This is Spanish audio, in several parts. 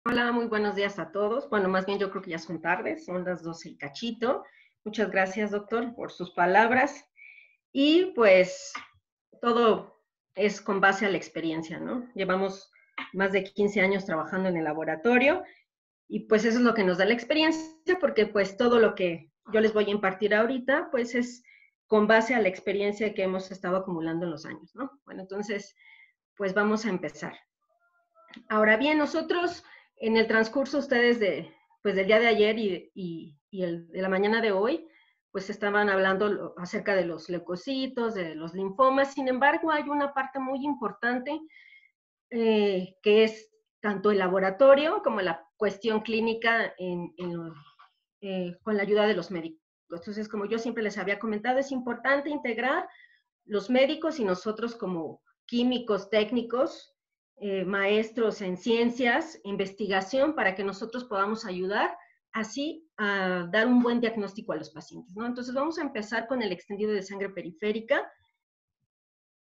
Hola, muy buenos días a todos. Bueno, más bien yo creo que ya son tardes, son las 12 y cachito. Muchas gracias, doctor, por sus palabras. Y pues todo es con base a la experiencia, ¿no? Llevamos más de 15 años trabajando en el laboratorio y pues eso es lo que nos da la experiencia, porque pues todo lo que yo les voy a impartir ahorita, pues es con base a la experiencia que hemos estado acumulando en los años, ¿no? Bueno, entonces, pues vamos a empezar. Ahora bien, nosotros en el transcurso, ustedes pues del día de ayer de la mañana de hoy, pues estaban hablando acerca de los leucocitos, de los linfomas. Sin embargo, hay una parte muy importante que es tanto el laboratorio como la cuestión clínica con la ayuda de los médicos. Entonces, como yo siempre les había comentado, es importante integrar los médicos y nosotros como químicos, técnicos, maestros en ciencias, investigación, para que nosotros podamos ayudar así a dar un buen diagnóstico a los pacientes, ¿no? Entonces vamos a empezar con el extendido de sangre periférica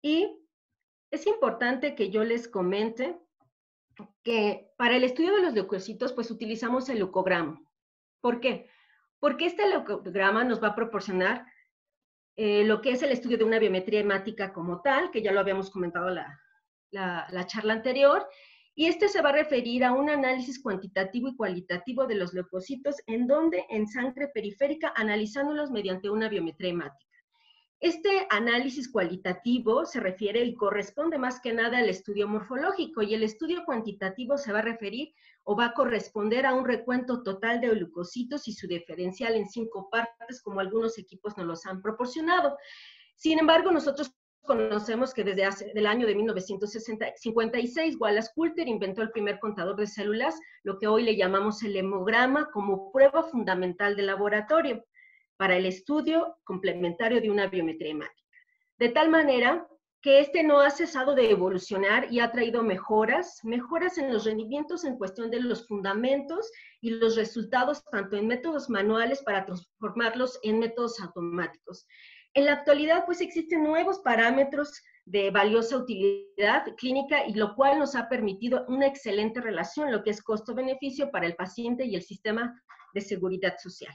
y es importante que yo les comente que para el estudio de los leucocitos pues utilizamos el leucograma. ¿Por qué? Porque este leucograma nos va a proporcionar lo que es el estudio de una biometría hemática como tal, que ya lo habíamos comentado la charla anterior, y este se va a referir a un análisis cuantitativo y cualitativo de los leucocitos, en donde en sangre periférica, analizándolos mediante una biometría hemática. Este análisis cualitativo se refiere y corresponde más que nada al estudio morfológico, y el estudio cuantitativo se va a referir o va a corresponder a un recuento total de leucocitos y su diferencial en 5 partes, como algunos equipos nos los han proporcionado. Sin embargo, nosotros conocemos que desde el año de 1956, Wallace Coulter inventó el primer contador de células, lo que hoy le llamamos el hemograma, como prueba fundamental de laboratorio para el estudio complementario de una biometría hemática. De tal manera que este no ha cesado de evolucionar y ha traído mejoras en los rendimientos en cuestión de los fundamentos y los resultados tanto en métodos manuales para transformarlos en métodos automáticos. En la actualidad, pues existen nuevos parámetros de valiosa utilidad clínica, y lo cual nos ha permitido una excelente relación, lo que es costo-beneficio para el paciente y el sistema de seguridad social.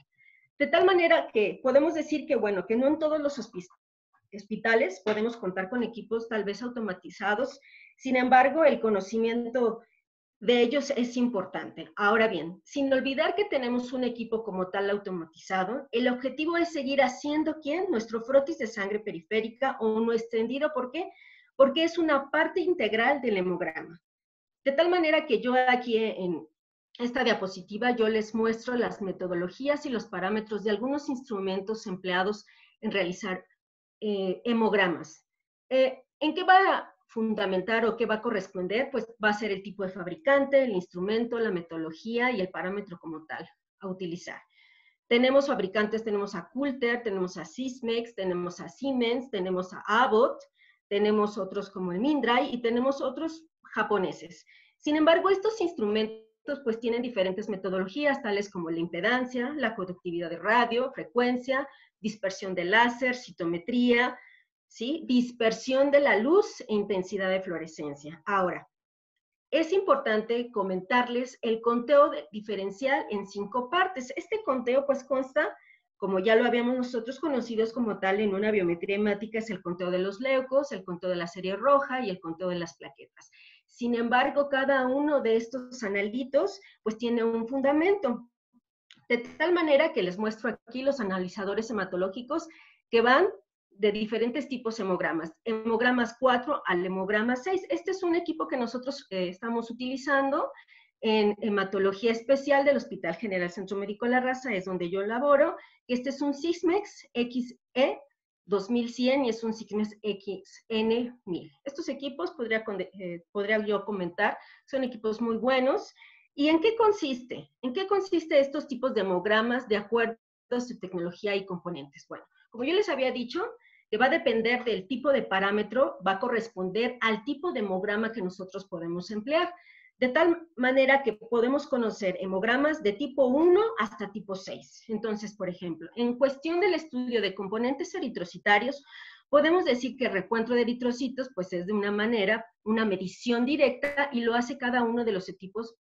De tal manera que podemos decir que, bueno, que no en todos los hospitales podemos contar con equipos tal vez automatizados. Sin embargo, el conocimiento de ellos es importante. Ahora bien, sin olvidar que tenemos un equipo como tal automatizado, el objetivo es seguir haciendo, ¿quién? Nuestro frotis de sangre periférica o no extendido. ¿Por qué? Porque es una parte integral del hemograma. De tal manera que yo aquí en esta diapositiva yo les muestro las metodologías y los parámetros de algunos instrumentos empleados en realizar hemogramas. ¿En qué va a fundamentar o qué va a corresponder? Pues va a ser el tipo de fabricante, el instrumento, la metodología y el parámetro como tal a utilizar. Tenemos fabricantes, tenemos a Coulter, tenemos a Sysmex, tenemos a Siemens, tenemos a Abbott, tenemos otros como el Mindray y tenemos otros japoneses. Sin embargo, estos instrumentos pues tienen diferentes metodologías, tales como la impedancia, la conductividad de radio, frecuencia, dispersión de láser, citometría, ¿sí? Dispersión de la luz e intensidad de fluorescencia. Ahora, es importante comentarles el conteo diferencial en 5 partes. Este conteo pues consta, como ya lo habíamos nosotros conocidos como tal en una biometría hemática, es el conteo de los leucos, el conteo de la serie roja y el conteo de las plaquetas. Sin embargo, cada uno de estos analitos pues tiene un fundamento. De tal manera que les muestro aquí los analizadores hematológicos que van de diferentes tipos de hemogramas. Hemogramas 4 al hemograma 6. Este es un equipo que nosotros estamos utilizando en hematología especial del Hospital General Centro Médico La Raza, es donde yo laboro. Este es un Sysmex XE 2100 y es un Sysmex XN1000. Estos equipos podría yo comentar, son equipos muy buenos. ¿Y en qué consiste? ¿En qué consiste estos tipos de hemogramas de acuerdo a su tecnología y componentes? Bueno, como yo les había dicho, que va a depender del tipo de parámetro, va a corresponder al tipo de hemograma que nosotros podemos emplear, de tal manera que podemos conocer hemogramas de tipo 1 hasta tipo 6. Entonces, por ejemplo, en cuestión del estudio de componentes eritrocitarios, podemos decir que el recuento de eritrocitos pues es de una manera, una medición directa, y lo hace cada uno de los equipos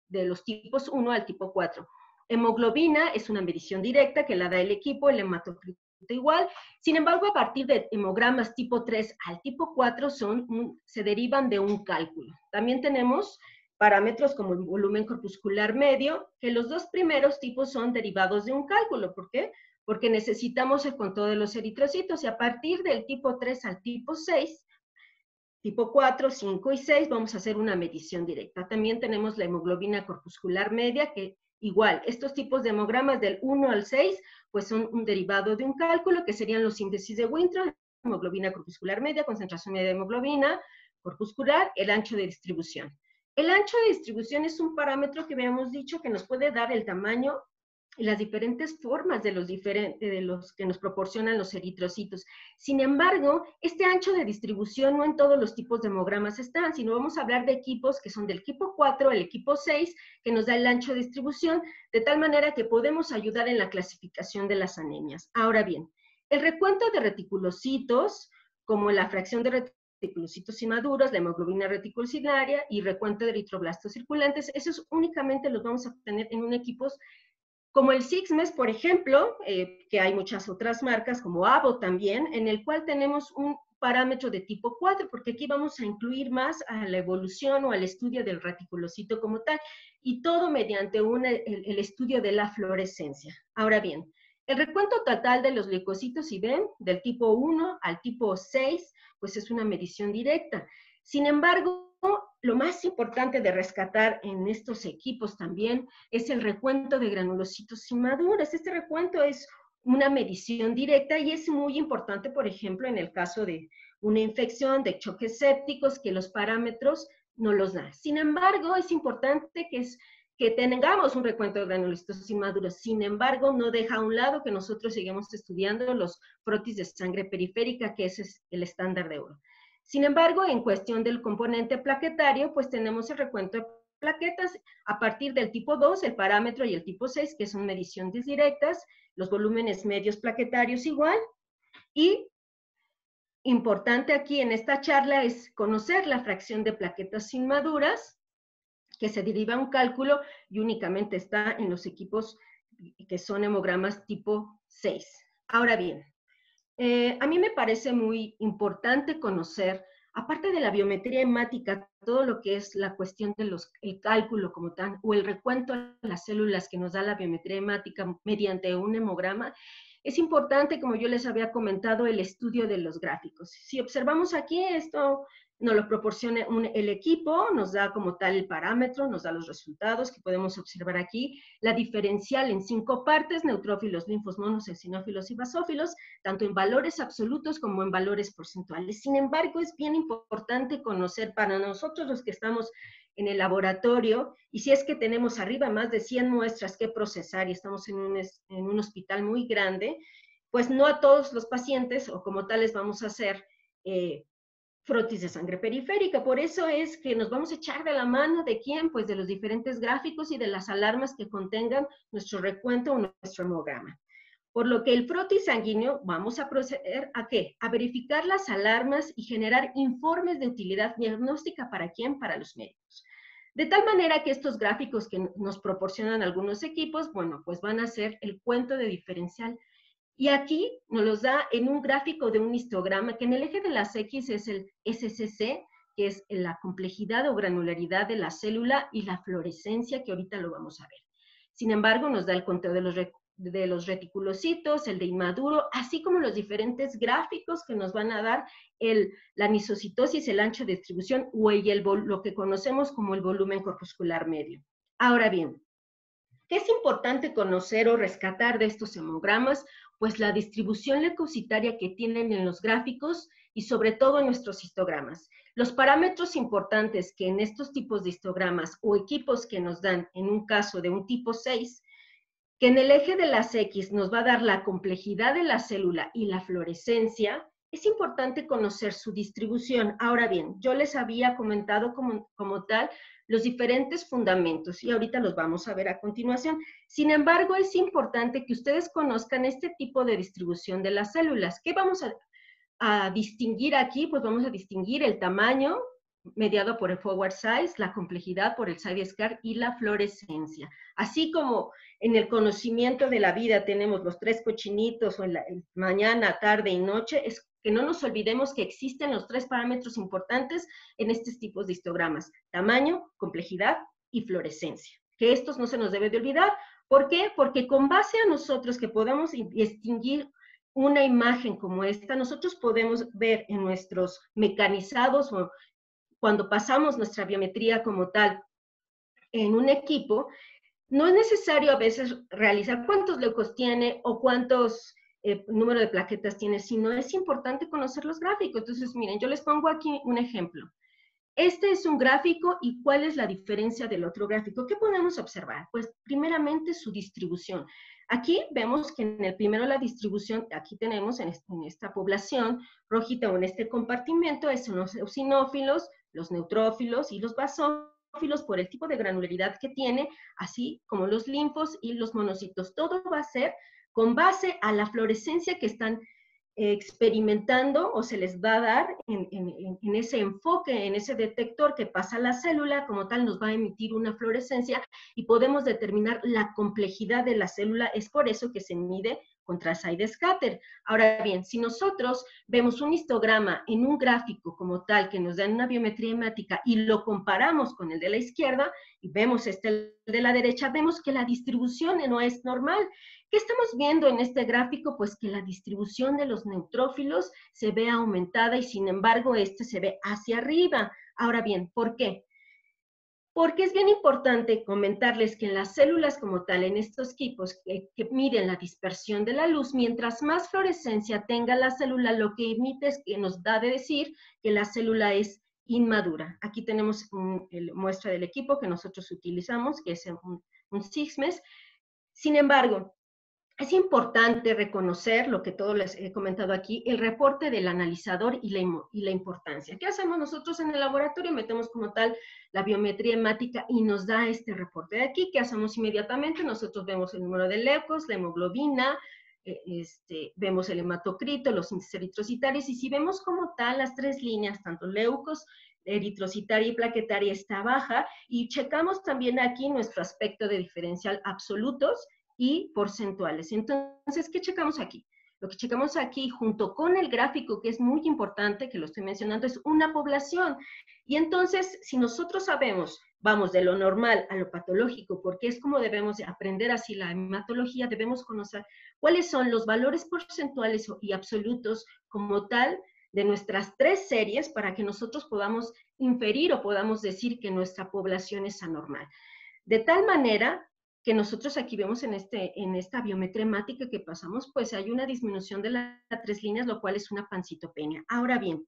de los tipos 1 al tipo 4. Hemoglobina es una medición directa que la da el equipo, el hematocrito igual. Sin embargo, a partir de hemogramas tipo 3 al tipo 4 se derivan de un cálculo. También tenemos parámetros como el volumen corpuscular medio, que los dos primeros tipos son derivados de un cálculo. ¿Por qué? Porque necesitamos el conteo de los eritrocitos, y a partir del tipo 3 al tipo 6, tipo 4, 5 y 6, vamos a hacer una medición directa. También tenemos la hemoglobina corpuscular media, que igual, estos tipos de hemogramas del 1 al 6, pues son un derivado de un cálculo, que serían los índices de Winthrop, hemoglobina corpuscular media, concentración media de hemoglobina corpuscular, el ancho de distribución. El ancho de distribución es un parámetro que habíamos dicho que nos puede dar el tamaño y las diferentes formas de los que nos proporcionan los eritrocitos. Sin embargo, este ancho de distribución no en todos los tipos de hemogramas están, sino vamos a hablar de equipos que son del equipo 4 al equipo 6, que nos da el ancho de distribución, de tal manera que podemos ayudar en la clasificación de las anemias. Ahora bien, el recuento de reticulocitos, como la fracción de reticulocitos inmaduros, la hemoglobina reticulocitaria y recuento de eritroblastos circulantes, esos únicamente los vamos a obtener en un equipo como el Sixmes, por ejemplo, que hay muchas otras marcas, como Avo también, en el cual tenemos un parámetro de tipo 4, porque aquí vamos a incluir más a la evolución o al estudio del reticulocito como tal, y todo mediante el estudio de la fluorescencia. Ahora bien, el recuento total de los leucocitos, si ven, del tipo 1 al tipo 6, pues es una medición directa. Sin embargo, lo más importante de rescatar en estos equipos también es el recuento de granulocitos inmaduros. Este recuento es una medición directa y es muy importante, por ejemplo, en el caso de una infección, de choques sépticos, que los parámetros no los da. Sin embargo, es importante que tengamos un recuento de granulocitos inmaduros. Sin embargo, no deja a un lado que nosotros sigamos estudiando los frotis de sangre periférica, que ese es el estándar de oro. Sin embargo, en cuestión del componente plaquetario, pues tenemos el recuento de plaquetas a partir del tipo 2, el parámetro, y el tipo 6, que son mediciones directas, los volúmenes medios plaquetarios igual. Y importante aquí en esta charla es conocer la fracción de plaquetas inmaduras, que se deriva un cálculo y únicamente está en los equipos que son hemogramas tipo 6. Ahora bien, a mí me parece muy importante conocer, aparte de la biometría hemática, todo lo que es la cuestión de el cálculo como tal, o el recuento de las células que nos da la biometría hemática mediante un hemograma. Es importante, como yo les había comentado, el estudio de los gráficos. Si observamos aquí, esto nos lo proporciona el equipo, nos da como tal el parámetro, nos da los resultados que podemos observar aquí, la diferencial en 5 partes, neutrófilos, linfos, monos, eosinófilos y basófilos, tanto en valores absolutos como en valores porcentuales. Sin embargo, es bien importante conocer para nosotros los que estamos en el laboratorio, y si es que tenemos arriba más de 100 muestras que procesar y estamos en un hospital muy grande, pues no a todos los pacientes o como tales vamos a hacer frotis de sangre periférica. Por eso es que nos vamos a echar de la mano de quién, pues de los diferentes gráficos y de las alarmas que contengan nuestro recuento o nuestro hemograma. Por lo que el frotis sanguíneo vamos a proceder a ¿qué? A verificar las alarmas y generar informes de utilidad diagnóstica. ¿Para quién? Para los médicos. De tal manera que estos gráficos que nos proporcionan algunos equipos, bueno, pues van a ser el cuento de diferencial. Y aquí nos los da en un gráfico de un histograma, que en el eje de las X es el SCC, que es la complejidad o granularidad de la célula, y la fluorescencia, que ahorita lo vamos a ver. Sin embargo, nos da el conteo de los reticulocitos, el de inmaduro, así como los diferentes gráficos que nos van a dar la anisocitosis, el ancho de distribución o lo que conocemos como el volumen corpuscular medio. Ahora bien, ¿qué es importante conocer o rescatar de estos hemogramas? Pues la distribución leucocitaria que tienen en los gráficos y sobre todo en nuestros histogramas. Los parámetros importantes que en estos tipos de histogramas o equipos que nos dan en un caso de un tipo 6, que en el eje de las X nos va a dar la complejidad de la célula y la fluorescencia, es importante conocer su distribución. Ahora bien, yo les había comentado como tal los diferentes fundamentos y ahorita los vamos a ver a continuación. Sin embargo, es importante que ustedes conozcan este tipo de distribución de las células. ¿Qué vamos a distinguir aquí? Pues vamos a distinguir el tamaño, mediado por el forward size, la complejidad por el side scar y la fluorescencia. Así como en el conocimiento de la vida tenemos los 3 cochinitos, o en mañana, tarde y noche, es que no nos olvidemos que existen los 3 parámetros importantes en estos tipos de histogramas: tamaño, complejidad y fluorescencia. Que estos no se nos debe de olvidar. ¿Por qué? Porque con base a nosotros que podamos distinguir una imagen como esta, nosotros podemos ver en nuestros mecanizados o cuando pasamos nuestra biometría como tal en un equipo, no es necesario a veces realizar cuántos leucos tiene o cuántos número de plaquetas tiene, sino es importante conocer los gráficos. Entonces, miren, yo les pongo aquí un ejemplo. Este es un gráfico, y ¿cuál es la diferencia del otro gráfico? ¿Qué podemos observar? Pues primeramente su distribución. Aquí vemos que en el primero la distribución, aquí tenemos en esta población rojita o en este compartimento, son los eosinófilos, los neutrófilos y los basófilos por el tipo de granularidad que tiene, así como los linfos y los monocitos. Todo va a ser con base a la fluorescencia que están experimentando o se les va a dar en ese enfoque, en ese detector que pasa a la célula, como tal nos va a emitir una fluorescencia y podemos determinar la complejidad de la célula. Es por eso que se mide contra side scatter. Ahora bien, si nosotros vemos un histograma en un gráfico como tal que nos da una biometría hemática y lo comparamos con el de la izquierda y vemos el de la derecha, vemos que la distribución no es normal. ¿Qué estamos viendo en este gráfico? Pues que la distribución de los neutrófilos se ve aumentada y sin embargo se ve hacia arriba. Ahora bien, ¿por qué? Porque es bien importante comentarles que en las células como tal, en estos equipos que miden la dispersión de la luz, mientras más fluorescencia tenga la célula, lo que emite es que nos da de decir que la célula es inmadura. Aquí tenemos muestra del equipo que nosotros utilizamos, que es un SIGMES. Sin embargo, es importante reconocer lo que todos les he comentado aquí, el reporte del analizador y la importancia. ¿Qué hacemos nosotros en el laboratorio? Metemos como tal la biometría hemática y nos da este reporte de aquí. ¿Qué hacemos inmediatamente? Nosotros vemos el número de leucos, la hemoglobina, vemos el hematocrito, los índices eritrocitarios, y si vemos como tal las 3 líneas, tanto leucos, eritrocitaria y plaquetaria, está baja, y checamos también aquí nuestro aspecto de diferencial absolutos y porcentuales. Entonces, ¿qué checamos aquí? Lo que checamos aquí, junto con el gráfico, que es muy importante, que lo estoy mencionando, es una población. Y entonces, si nosotros sabemos, vamos de lo normal a lo patológico, porque es como debemos aprender así la hematología, debemos conocer cuáles son los valores porcentuales y absolutos como tal de nuestras 3 series para que nosotros podamos inferir o podamos decir que nuestra población es anormal. De tal manera que nosotros aquí vemos en esta biometría hemática que pasamos, pues hay una disminución de las 3 líneas, lo cual es una pancitopenia. Ahora bien,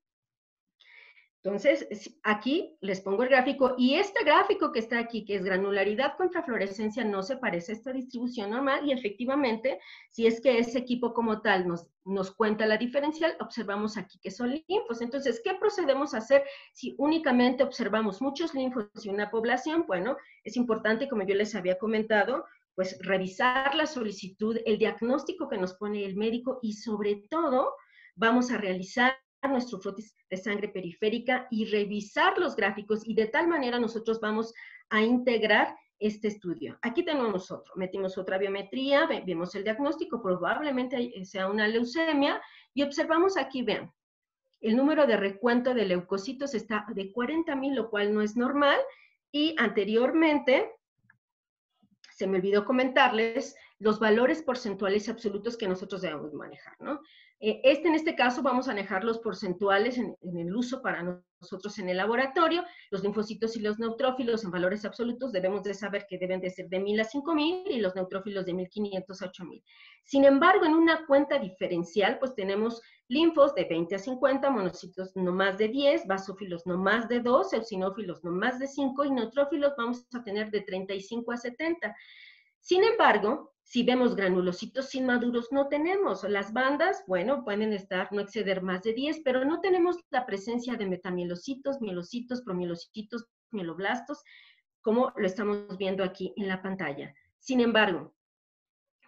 entonces, aquí les pongo el gráfico, y este gráfico que está aquí, que es granularidad contra fluorescencia, no se parece a esta distribución normal, y efectivamente, si es que ese equipo como tal nos cuenta la diferencial, observamos aquí que son linfos. Entonces, ¿qué procedemos a hacer si únicamente observamos muchos linfos y una población? Bueno, es importante, como yo les había comentado, pues revisar la solicitud, el diagnóstico que nos pone el médico, y sobre todo, vamos a realizar nuestro frotis de sangre periférica y revisar los gráficos, y de tal manera nosotros vamos a integrar este estudio. Aquí tenemos otro, metimos otra biometría, vemos el diagnóstico, probablemente sea una leucemia, y observamos aquí, vean, el número de recuento de leucocitos está de 40,000, lo cual no es normal, y anteriormente se me olvidó comentarles los valores porcentuales absolutos que nosotros debemos manejar, ¿no? En este caso vamos a manejar los porcentuales en el uso para nosotros en el laboratorio. Los linfocitos y los neutrófilos en valores absolutos debemos de saber que deben de ser de 1,000 a 5,000 y los neutrófilos de 1,500 a 8,000. Sin embargo, en una cuenta diferencial, pues tenemos linfos de 20 a 50, monocitos no más de 10, basófilos no más de 2, eosinófilos no más de 5 y neutrófilos vamos a tener de 35 a 70. Sin embargo, si vemos granulocitos inmaduros, no tenemos. Las bandas, bueno, pueden no exceder más de 10, pero no tenemos la presencia de metamielocitos, mielocitos, promielocitos, mieloblastos, como lo estamos viendo aquí en la pantalla. Sin embargo,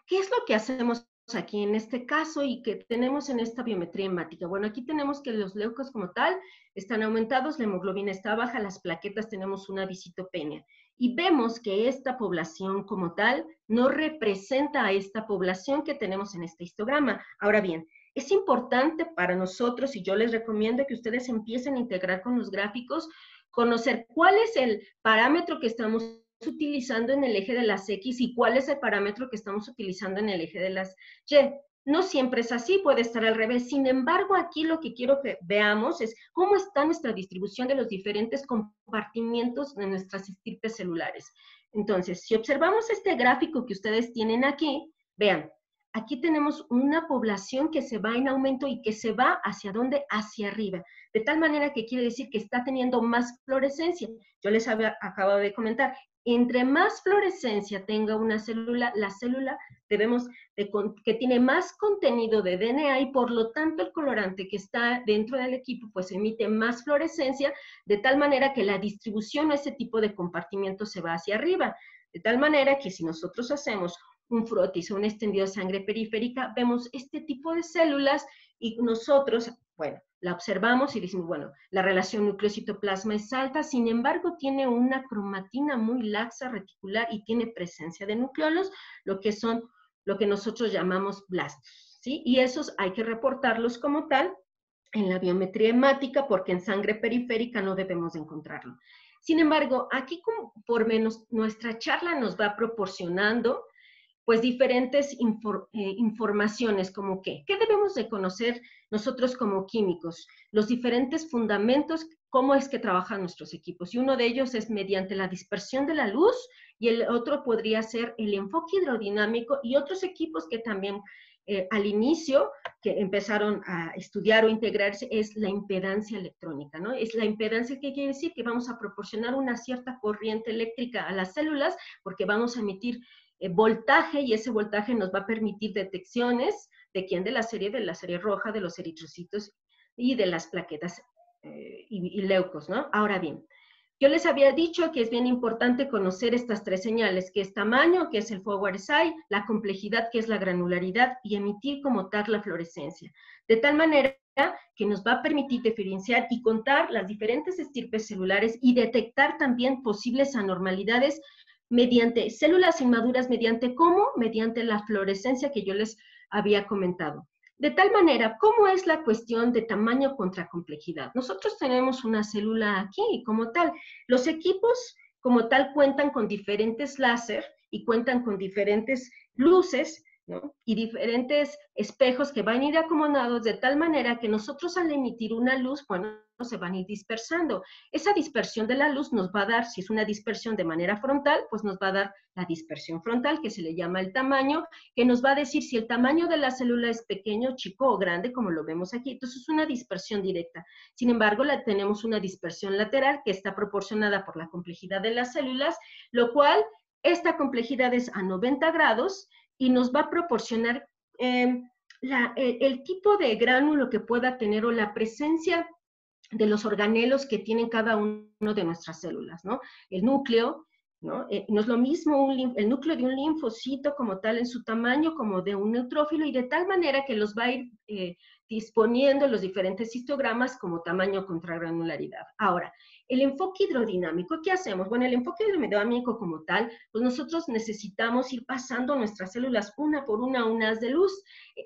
¿qué es lo que hacemos aquí en este caso y que tenemos en esta biometría hemática? Bueno, aquí tenemos que los leucos como tal están aumentados, la hemoglobina está baja, las plaquetas tenemos una visitopenia. Y vemos que esta población como tal no representa a esta población que tenemos en este histograma. Ahora bien, es importante para nosotros, y yo les recomiendo que ustedes empiecen a integrar con los gráficos, conocer cuál es el parámetro que estamos utilizando en el eje de las X y cuál es el parámetro que estamos utilizando en el eje de las Y. No siempre es así, puede estar al revés. Sin embargo, aquí lo que quiero que veamos es cómo está nuestra distribución de los diferentes compartimientos de nuestras estirpes celulares. Entonces, si observamos este gráfico que ustedes tienen aquí, vean, aquí tenemos una población que se va en aumento y que se va hacia dónde, hacia arriba, de tal manera que quiere decir que está teniendo más fluorescencia. Yo les acabo de comentar, entre más fluorescencia tenga una célula, la célula que tiene más contenido de DNA y por lo tanto el colorante que está dentro del equipo pues emite más fluorescencia, de tal manera que la distribución a ese tipo de compartimento se va hacia arriba. De tal manera que si nosotros hacemos un frotis o un extendido de sangre periférica, vemos este tipo de células y nosotros, bueno, la observamos y decimos, bueno, la relación núcleo-citoplasma es alta, sin embargo, tiene una cromatina muy laxa reticular y tiene presencia de nucleolos, lo que nosotros llamamos blastos, ¿sí? Y esos hay que reportarlos como tal en la biometría hemática, porque en sangre periférica no debemos de encontrarlo. Sin embargo, aquí por menos nuestra charla nos va proporcionando pues diferentes informaciones, como ¿qué debemos de conocer nosotros como químicos? Los diferentes fundamentos, cómo es que trabajan nuestros equipos. Y uno de ellos es mediante la dispersión de la luz, y el otro podría ser el enfoque hidrodinámico, y otros equipos que también al inicio que empezaron a estudiar o integrarse es la impedancia electrónica, ¿no? Es la impedancia que quiere decir que vamos a proporcionar una cierta corriente eléctrica a las células porque vamos a emitir voltaje, y ese voltaje nos va a permitir detecciones de quién, de la serie roja, de los eritrocitos y de las plaquetas y leucos, ¿no? Ahora bien, yo les había dicho que es bien importante conocer estas tres señales, que es tamaño, que es el forward size, la complejidad, que es la granularidad, y emitir como tal la fluorescencia. De tal manera que nos va a permitir diferenciar y contar las diferentes estirpes celulares y detectar también posibles anormalidades mediante células inmaduras, mediante la fluorescencia que yo les había comentado. De tal manera, ¿cómo es la cuestión de tamaño contra complejidad? Nosotros tenemos una célula aquí y como tal, los equipos como tal cuentan con diferentes láser y cuentan con diferentes luces, ¿no? Y diferentes espejos que van a ir acomodados de tal manera que nosotros al emitir una luz, bueno, se van a ir dispersando. Esa dispersión de la luz nos va a dar, si es una dispersión de manera frontal, pues nos va a dar la dispersión frontal, que se le llama el tamaño, que nos va a decir si el tamaño de la célula es pequeño, chico o grande, como lo vemos aquí. Entonces es una dispersión directa. Sin embargo, tenemos una dispersión lateral que está proporcionada por la complejidad de las células, lo cual esta complejidad es a 90 grados y nos va a proporcionar el tipo de gránulo que pueda tener o la presencia de los organelos que tienen cada uno de nuestras células, ¿no? El núcleo, ¿no? No es lo mismo el núcleo de un linfocito como tal en su tamaño como de un neutrófilo, y de tal manera que los va a ir disponiendo los diferentes histogramas como tamaño contra granularidad. Ahora, el enfoque hidrodinámico, ¿qué hacemos? Bueno, el enfoque hidrodinámico como tal, pues nosotros necesitamos ir pasando nuestras células una por una haz de luz.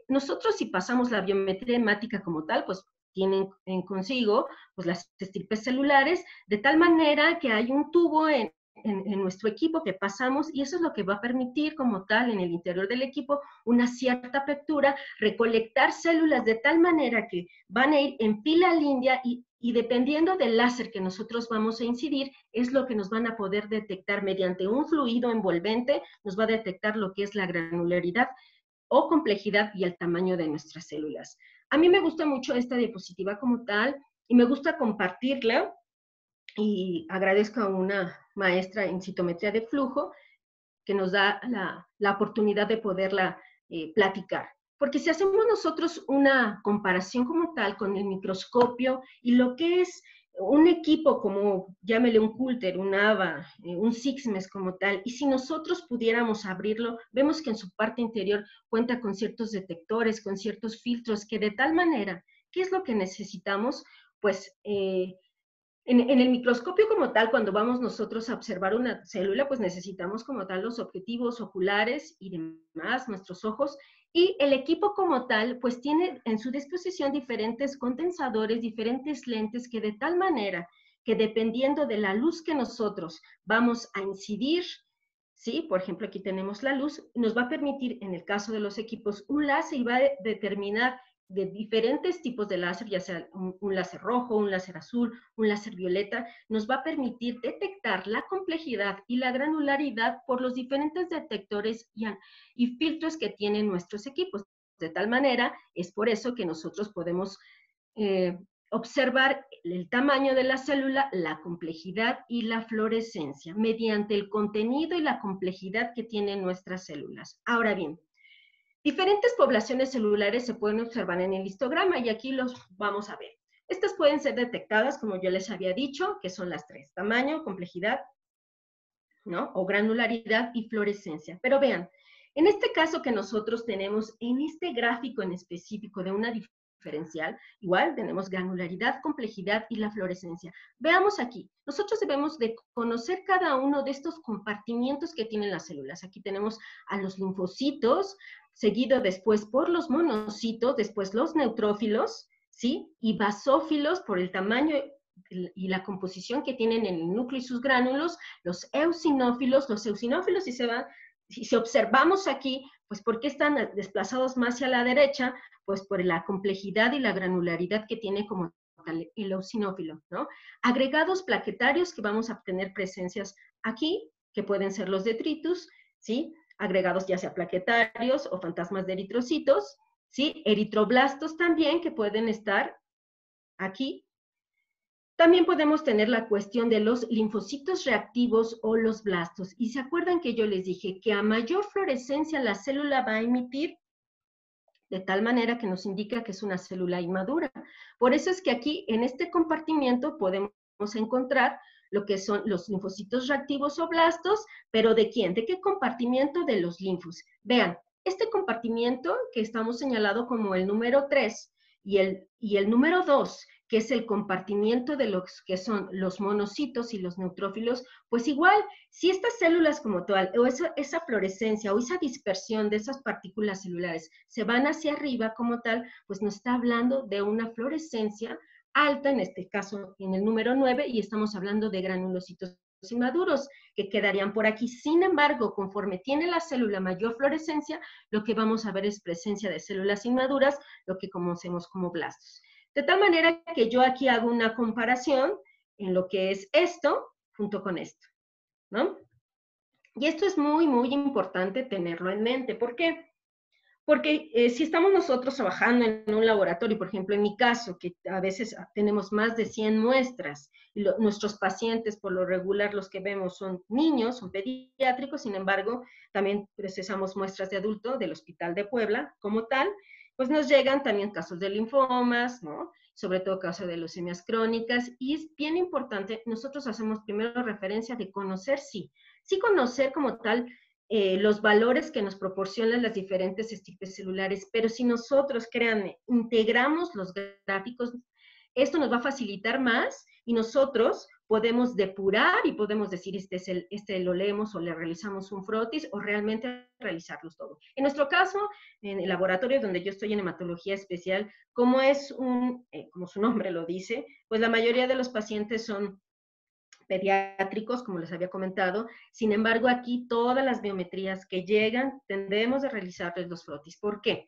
Nosotros si pasamos la biometría hemática como tal, pues tienen en consigo pues, las estirpes celulares, de tal manera que hay un tubo en nuestro equipo que pasamos, y eso es lo que va a permitir como tal en el interior del equipo una cierta apertura, recolectar células de tal manera que van a ir en fila línea y dependiendo del láser que nosotros vamos a incidir, es lo que nos van a poder detectar mediante un fluido envolvente, nos va a detectar lo que es la granularidad o complejidad y el tamaño de nuestras células. A mí me gusta mucho esta diapositiva como tal y me gusta compartirla, y agradezco a una maestra en citometría de flujo que nos da la oportunidad de poderla platicar. Porque si hacemos nosotros una comparación como tal con el microscopio y lo que es un equipo como, llámele un Coulter, un AVA, un Sixmes como tal, y si nosotros pudiéramos abrirlo, vemos que en su parte interior cuenta con ciertos detectores, con ciertos filtros, que de tal manera, ¿qué es lo que necesitamos? Pues en el microscopio como tal, cuando vamos nosotros a observar una célula, pues necesitamos como tal los objetivos oculares y demás, nuestros ojos, y el equipo como tal, pues tiene en su disposición diferentes condensadores, diferentes lentes, que de tal manera que dependiendo de la luz que nosotros vamos a incidir, ¿sí? Por ejemplo, aquí tenemos la luz, nos va a permitir, en el caso de los equipos, un láser y va a determinar de diferentes tipos de láser, ya sea un láser rojo, un láser azul, un láser violeta, nos va a permitir detectar la complejidad y la granularidad por los diferentes detectores y filtros que tienen nuestros equipos. De tal manera, es por eso que nosotros podemos observar el tamaño de la célula, la complejidad y la fluorescencia mediante el contenido y la complejidad que tienen nuestras células. Ahora bien, diferentes poblaciones celulares se pueden observar en el histograma y aquí los vamos a ver. Estas pueden ser detectadas, como yo les había dicho, que son las tres: tamaño, complejidad, ¿no? O granularidad y fluorescencia. Pero vean, en este caso que nosotros tenemos en este gráfico en específico de una diferencial, igual tenemos granularidad, complejidad y la fluorescencia. Veamos aquí, nosotros debemos de conocer cada uno de estos compartimientos que tienen las células. Aquí tenemos a los linfocitos, seguido después por los monocitos, después los neutrófilos, ¿sí? Y basófilos por el tamaño y la composición que tienen en el núcleo y sus gránulos, los eosinófilos, si observamos aquí, pues ¿por qué están desplazados más hacia la derecha? Pues por la complejidad y la granularidad que tiene como tal el eosinófilo, ¿no? Agregados plaquetarios que vamos a obtener presencias aquí, que pueden ser los detritus, ¿sí? Agregados ya sea plaquetarios o fantasmas de eritrocitos, ¿sí? Eritroblastos también que pueden estar aquí. También podemos tener la cuestión de los linfocitos reactivos o los blastos. Y se acuerdan que yo les dije que a mayor fluorescencia la célula va a emitir, de tal manera que nos indica que es una célula inmadura. Por eso es que aquí en este compartimiento podemos encontrar lo que son los linfocitos reactivos o blastos, pero ¿de quién? ¿De qué compartimiento? De los linfos. Vean, este compartimiento que estamos señalado como el número 3 y el número 2, que es el compartimiento de los que son los monocitos y los neutrófilos, pues igual, si estas células como tal, o esa fluorescencia o esa dispersión de esas partículas celulares se van hacia arriba como tal, pues nos está hablando de una fluorescencia alta, en este caso en el número 9, y estamos hablando de granulocitos inmaduros que quedarían por aquí. Sin embargo, conforme tiene la célula mayor fluorescencia, lo que vamos a ver es presencia de células inmaduras, lo que conocemos como blastos. De tal manera que yo aquí hago una comparación en lo que es esto junto con esto, ¿no? Y esto es muy, muy importante tenerlo en mente. ¿Por qué? Porque si estamos nosotros trabajando en un laboratorio, por ejemplo, en mi caso, que a veces tenemos más de 100 muestras, y nuestros pacientes por lo regular los que vemos son niños, son pediátricos, sin embargo, también procesamos muestras de adulto del Hospital de Puebla como tal, pues nos llegan también casos de linfomas, ¿no? Sobre todo casos de leucemias crónicas, y es bien importante, nosotros hacemos primero referencia de conocer, sí conocer como tal los valores que nos proporcionan las diferentes estirpes celulares, pero si nosotros, créanme, integramos los gráficos, esto nos va a facilitar más y nosotros podemos depurar y podemos decir este lo leemos o le realizamos un frotis o realmente realizarlos todo. En nuestro caso, en el laboratorio donde yo estoy en hematología especial, como como su nombre lo dice, pues la mayoría de los pacientes son pediátricos, como les había comentado. Sin embargo, aquí todas las biometrías que llegan, tendremos de realizarles los frotis. ¿Por qué?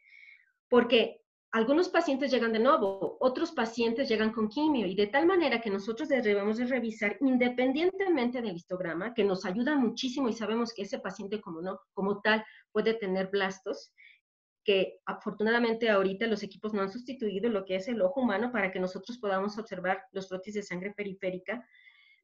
Porque algunos pacientes llegan de nuevo, otros pacientes llegan con quimio, y de tal manera que nosotros debemos de revisar independientemente del histograma, que nos ayuda muchísimo y sabemos que ese paciente como tal puede tener blastos, que afortunadamente ahorita los equipos no han sustituido lo que es el ojo humano para que nosotros podamos observar los frotis de sangre periférica.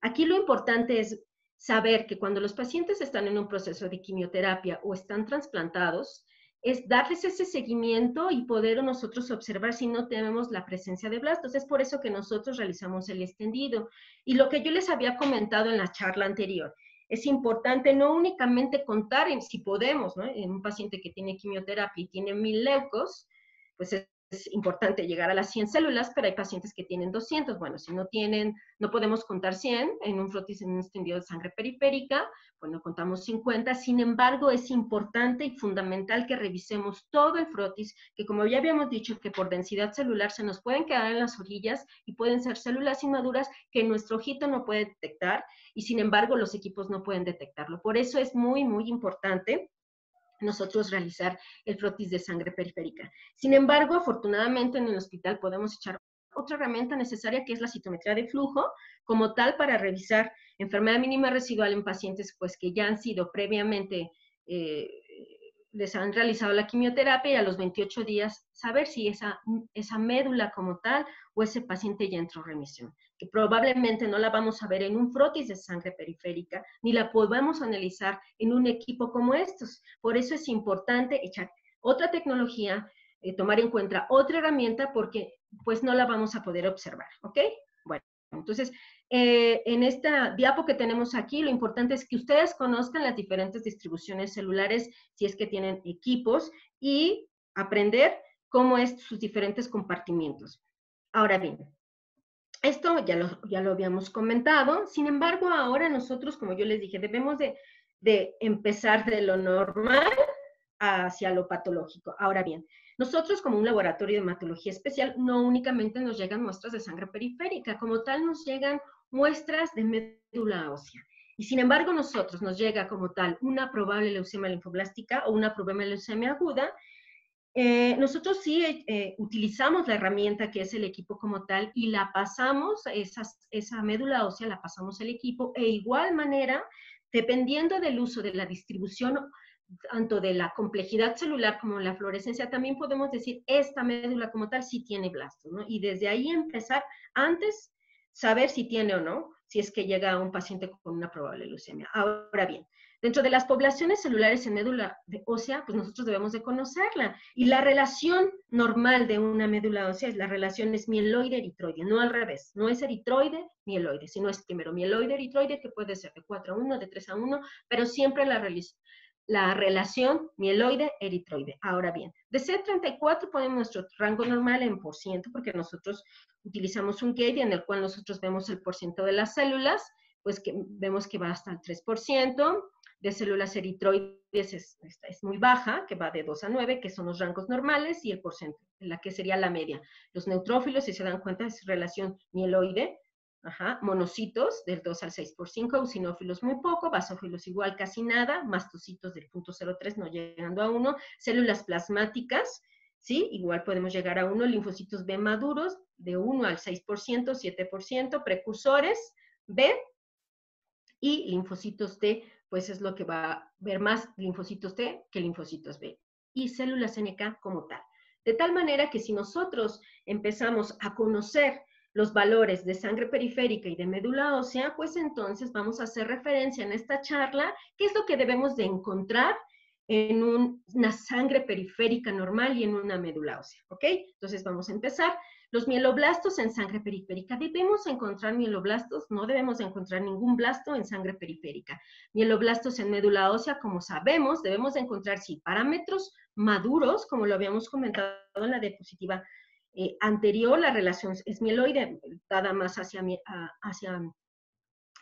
Aquí lo importante es saber que cuando los pacientes están en un proceso de quimioterapia o están trasplantados, es darles ese seguimiento y poder nosotros observar si no tenemos la presencia de blastos. Es por eso que nosotros realizamos el extendido. Y lo que yo les había comentado en la charla anterior, es importante no únicamente contar en si podemos, ¿no? En un paciente que tiene quimioterapia y tiene 1000 leucos, pues es importante llegar a las 100 células, pero hay pacientes que tienen 200. Bueno, si no tienen, no podemos contar 100 en un frotis, en un extendido de sangre periférica, bueno, contamos 50. Sin embargo, es importante y fundamental que revisemos todo el frotis, que como ya habíamos dicho, que por densidad celular se nos pueden quedar en las orillas y pueden ser células inmaduras que nuestro ojito no puede detectar, y sin embargo los equipos no pueden detectarlo. Por eso es muy, muy importante nosotros realizar el frotis de sangre periférica. Sin embargo, afortunadamente en el hospital podemos echar otra herramienta necesaria, que es la citometría de flujo, como tal, para revisar enfermedad mínima residual en pacientes pues, que ya han sido previamente, les han realizado la quimioterapia, y a los 28 días saber si esa médula como tal o ese paciente ya entró en remisión, que probablemente no la vamos a ver en un frotis de sangre periférica, ni la podemos analizar en un equipo como estos. Por eso es importante echar otra tecnología, tomar en cuenta otra herramienta, porque pues no la vamos a poder observar, ¿ok? Bueno, entonces, en esta diapo que tenemos aquí, lo importante es que ustedes conozcan las diferentes distribuciones celulares, si es que tienen equipos, y aprender cómo es sus diferentes compartimientos. Ahora bien, esto ya lo habíamos comentado. Sin embargo, ahora nosotros, como yo les dije, debemos de empezar de lo normal hacia lo patológico. Ahora bien, nosotros como un laboratorio de hematología especial, no únicamente nos llegan muestras de sangre periférica, como tal nos llegan muestras de médula ósea. Y sin embargo, nosotros nos llega como tal una probable leucemia linfoblástica o una probable leucemia aguda. Nosotros sí utilizamos la herramienta que es el equipo como tal y la pasamos, esa médula ósea la pasamos al equipo, e igual manera, dependiendo del uso de la distribución, tanto de la complejidad celular como la fluorescencia, también podemos decir esta médula como tal sí tiene blastos, ¿no? Y desde ahí empezar, antes, saber si tiene o no, si es que llega a un paciente con una probable leucemia. Ahora bien, dentro de las poblaciones celulares en médula ósea, pues nosotros debemos de conocerla. Y la relación normal de una médula ósea es la relación es mieloide-eritroide, no al revés. No es eritroide-mieloide, sino es primero mieloide-eritroide, que puede ser de 4:1, de 3:1, pero siempre la relación mieloide-eritroide. Ahora bien, de C34 ponemos nuestro rango normal en %, porque nosotros utilizamos un gauge en el cual nosotros vemos el porcentaje de las células, pues que vemos que va hasta el 3%, de células eritroides es muy baja, que va de 2 a 9, que son los rangos normales, y el porcentaje, la que sería la media. Los neutrófilos, si se dan cuenta, es relación mieloide, monocitos del 2 al 6/5, eosinófilos muy poco, basófilos igual casi nada, mastocitos del 0.03 no llegando a 1, células plasmáticas, ¿sí? Igual podemos llegar a 1, linfocitos B maduros de 1 al 6%, 7%, precursores B, y linfocitos T, pues es lo que va a ver más linfocitos T que linfocitos B. Y células NK como tal. De tal manera que si nosotros empezamos a conocer los valores de sangre periférica y de médula ósea, pues entonces vamos a hacer referencia en esta charla, qué es lo que debemos de encontrar en una sangre periférica normal y en una médula ósea, ¿ok? Entonces vamos a empezar. Los mieloblastos en sangre periférica. ¿Debemos encontrar mieloblastos? No debemos encontrar ningún blasto en sangre periférica. Mieloblastos en médula ósea, como sabemos, debemos encontrar, sí, parámetros maduros, como lo habíamos comentado en la diapositiva anterior. La relación es mieloide, dada más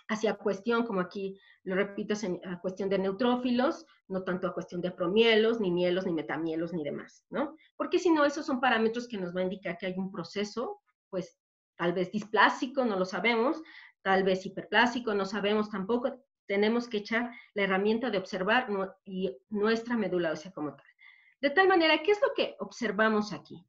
hacia cuestión, como aquí lo repito, a cuestión de neutrófilos, no tanto a cuestión de promielos, ni mielos, ni metamielos, ni demás, ¿no? Porque si no, esos son parámetros que nos va a indicar que hay un proceso, pues, tal vez displásico, no lo sabemos, tal vez hiperplásico, no sabemos tampoco. Tenemos que echar la herramienta de observar y nuestra médula ósea como tal. De tal manera, ¿qué es lo que observamos aquí?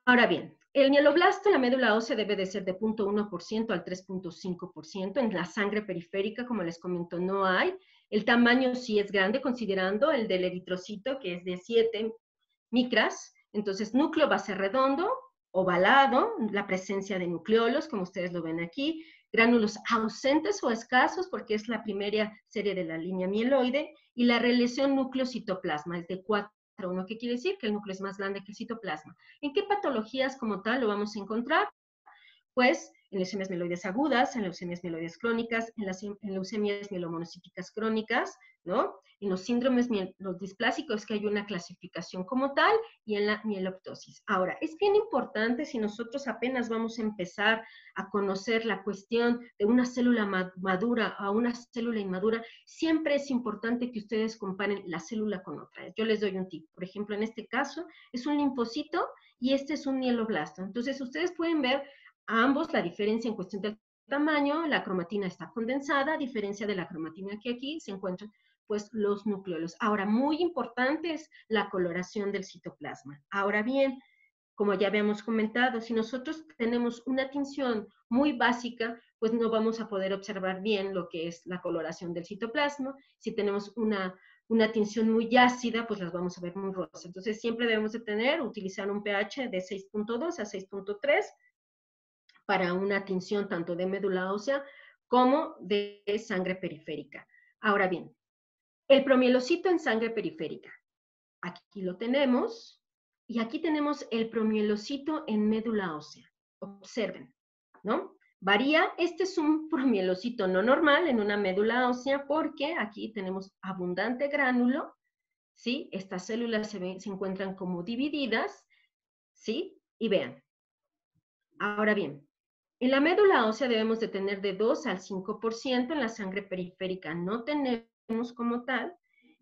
Ahora bien, el mieloblasto en la médula ósea debe de ser de 0.1% al 3.5%. En la sangre periférica, como les comento, no hay. El tamaño sí es grande, considerando el del eritrocito, que es de 7 micras. Entonces, núcleo va a ser redondo, ovalado, la presencia de nucleolos, como ustedes lo ven aquí. gránulos ausentes o escasos, porque es la primera serie de la línea mieloide, y la relación núcleo-citoplasma es de 4:1, ¿qué quiere decir? Que el núcleo es más grande que el citoplasma. ¿En qué patologías como tal lo vamos a encontrar? Pues en leucemias mieloides agudas, en leucemias mieloides crónicas, en leucemias mielomonocíticas crónicas, ¿no? En los síndromes mielodisplásicos, que hay una clasificación como tal, y en la mieloptosis. Ahora, es bien importante, si nosotros apenas vamos a empezar a conocer la cuestión de una célula madura a una célula inmadura, siempre es importante que ustedes comparen la célula con otra. Yo les doy un tip. Por ejemplo, en este caso, es un linfocito y este es un mieloblasto. Entonces, ustedes pueden ver a ambos la diferencia en cuestión del tamaño, la cromatina está condensada, a diferencia de la cromatina que aquí se encuentran pues los nucleolos. Ahora, muy importante es la coloración del citoplasma. Ahora bien, como ya habíamos comentado, si nosotros tenemos una tinción muy básica, pues no vamos a poder observar bien lo que es la coloración del citoplasma. Si tenemos una tinción muy ácida, pues las vamos a ver muy rosas. Entonces, siempre debemos de utilizar un pH de 6.2 a 6.3 para una tinción tanto de médula ósea como de sangre periférica. Ahora bien, el promielocito en sangre periférica. Aquí lo tenemos, y aquí tenemos el promielocito en médula ósea. Observen, ¿no? Varía, este es un promielocito no normal en una médula ósea porque aquí tenemos abundante gránulo, ¿sí? Estas células se encuentran como divididas, ¿sí? Y vean. Ahora bien, en la médula ósea debemos de tener de 2 al 5%, en la sangre periférica no tenemos como tal,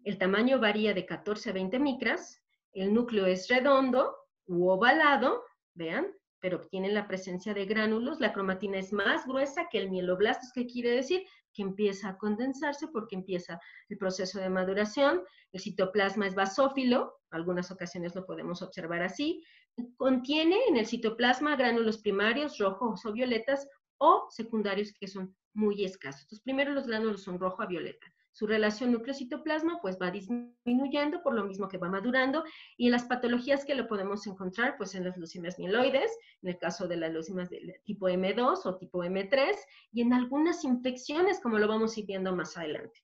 el tamaño varía de 14 a 20 micras, el núcleo es redondo u ovalado, vean, pero tiene la presencia de gránulos, la cromatina es más gruesa que el mieloblasto, ¿qué quiere decir? Que empieza a condensarse porque empieza el proceso de maduración, el citoplasma es basófilo, algunas ocasiones lo podemos observar así, contiene en el citoplasma gránulos primarios, rojos o violetas, o secundarios que son muy escasos. Entonces, primero los gránulos son rojo a violeta. Su relación núcleo-citoplasma pues va disminuyendo por lo mismo que va madurando, y en las patologías que lo podemos encontrar pues en las leucemias mieloides, en el caso de las leucemias de tipo M2 o tipo M3, y en algunas infecciones como lo vamos a ir viendo más adelante.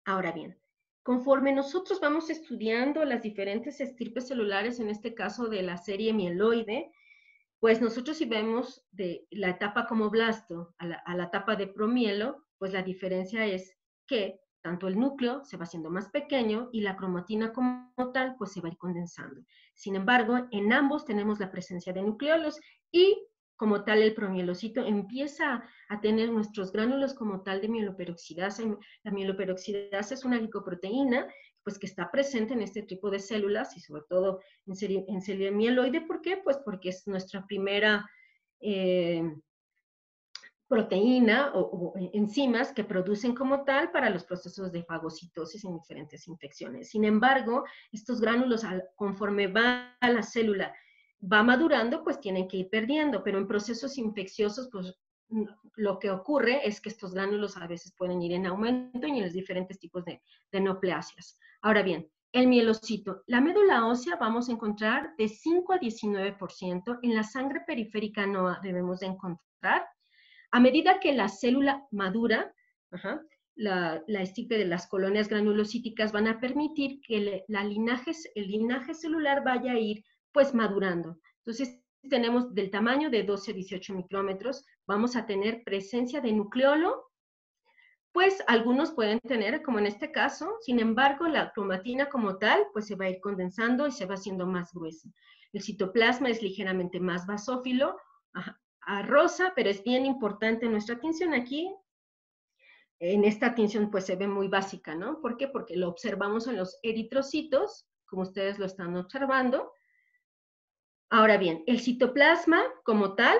Ahora bien, conforme nosotros vamos estudiando las diferentes estirpes celulares, en este caso de la serie mieloide, pues nosotros si vemos de la etapa como blasto a la etapa de promielo, pues la diferencia es que tanto el núcleo se va haciendo más pequeño y la cromatina como tal pues se va a ir condensando. Sin embargo, en ambos tenemos la presencia de nucleolos y como tal el promielocito empieza a tener nuestros gránulos como tal de mieloperoxidasa. La mieloperoxidasa es una glicoproteína pues que está presente en este tipo de células y sobre todo en serie mieloide. ¿Por qué? Pues porque es nuestra primera proteína o enzimas que producen como tal para los procesos de fagocitosis en diferentes infecciones. Sin embargo, estos gránulos, conforme va la célula, va madurando, pues tienen que ir perdiendo, pero en procesos infecciosos, pues lo que ocurre es que estos gránulos a veces pueden ir en aumento y en los diferentes tipos de neoplasias. Ahora bien, el mielocito, la médula ósea vamos a encontrar de 5 a 19%, en la sangre periférica no debemos de encontrar. A medida que la célula madura, la estirpe de las colonias granulocíticas van a permitir que el linaje celular vaya a ir pues madurando. Entonces tenemos del tamaño de 12 a 18 micrómetros, vamos a tener presencia de nucleolo, pues algunos pueden tener, como en este caso, sin embargo, la cromatina como tal, pues se va a ir condensando y se va haciendo más gruesa. El citoplasma es ligeramente más basófilo, a rosa, pero es bien importante nuestra tinción aquí. En esta tinción pues se ve muy básica, ¿no? ¿Por qué? Porque lo observamos en los eritrocitos, como ustedes lo están observando. Ahora bien, el citoplasma como tal,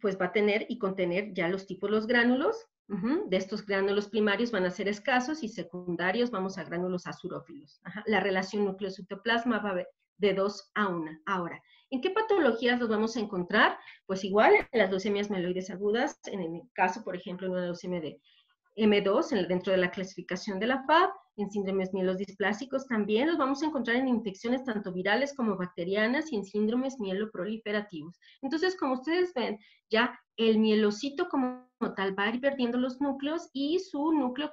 pues va a tener y contener ya los tipos, los gránulos. De estos gránulos primarios van a ser escasos y secundarios vamos a gránulos azurófilos. La relación núcleo-citoplasma va a haber de 2 a 1. Ahora, ¿en qué patologías los vamos a encontrar? Pues igual en las leucemias mieloides agudas, en el caso, por ejemplo, en una leucemia M2 dentro de la clasificación de la FAB, en síndromes mielodisplásicos también los vamos a encontrar en infecciones tanto virales como bacterianas y en síndromes mieloproliferativos. Entonces, como ustedes ven, ya el mielocito como tal va a ir perdiendo los núcleos y su núcleo,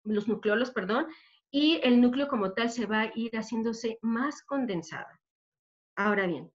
los nucleolos, perdón, y el núcleo como tal se va a ir haciéndose más condensado. Ahora bien,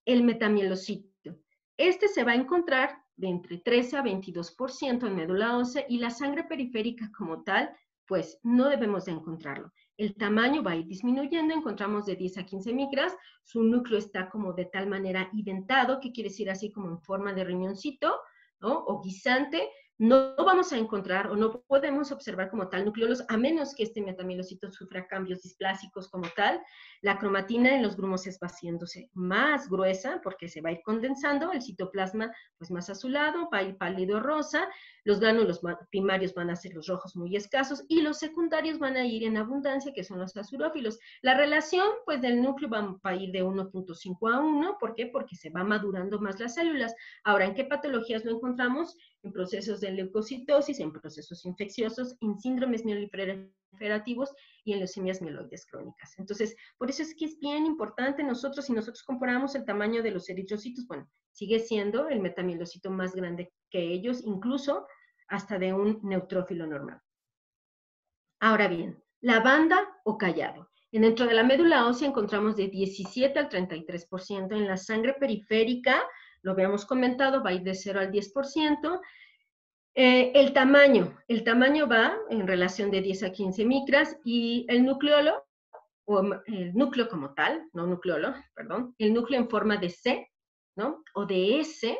el metamielocito. Este se va a encontrar de entre 13 a 22% en médula ósea y la sangre periférica como tal, pues no debemos de encontrarlo. El tamaño va a ir disminuyendo, encontramos de 10 a 15 micras, su núcleo está como de tal manera identado, que quiere decir así como en forma de riñoncito, ¿no? O guisante. No vamos a encontrar o no podemos observar como tal nucleolos a menos que este metamielocito sufra cambios displásicos como tal. La cromatina en los grumos va haciéndose más gruesa porque se va a ir condensando, el citoplasma pues más azulado, va a ir pálido rosa, los gránulos primarios van a ser los rojos muy escasos y los secundarios van a ir en abundancia, que son los azurófilos. La relación pues del núcleo va a ir de 1.5 a 1, ¿por qué? Porque se va madurando más las células. Ahora, ¿en qué patologías lo encontramos? En procesos de leucocitosis, en procesos infecciosos, en síndromes mieloproliferativos y en leucemias mieloides crónicas. Entonces, por eso es que es bien importante nosotros, si nosotros comparamos el tamaño de los eritrocitos, bueno, sigue siendo el metamielocito más grande que ellos, incluso hasta de un neutrófilo normal. Ahora bien, la banda o callado. Dentro de la médula ósea encontramos de 17 al 33%, en la sangre periférica, lo habíamos comentado, va a ir de 0 al 10%. El tamaño va en relación de 10 a 15 micras y el nucleolo, o el núcleo como tal, no nucleolo, perdón, el núcleo en forma de C, ¿no? O de S,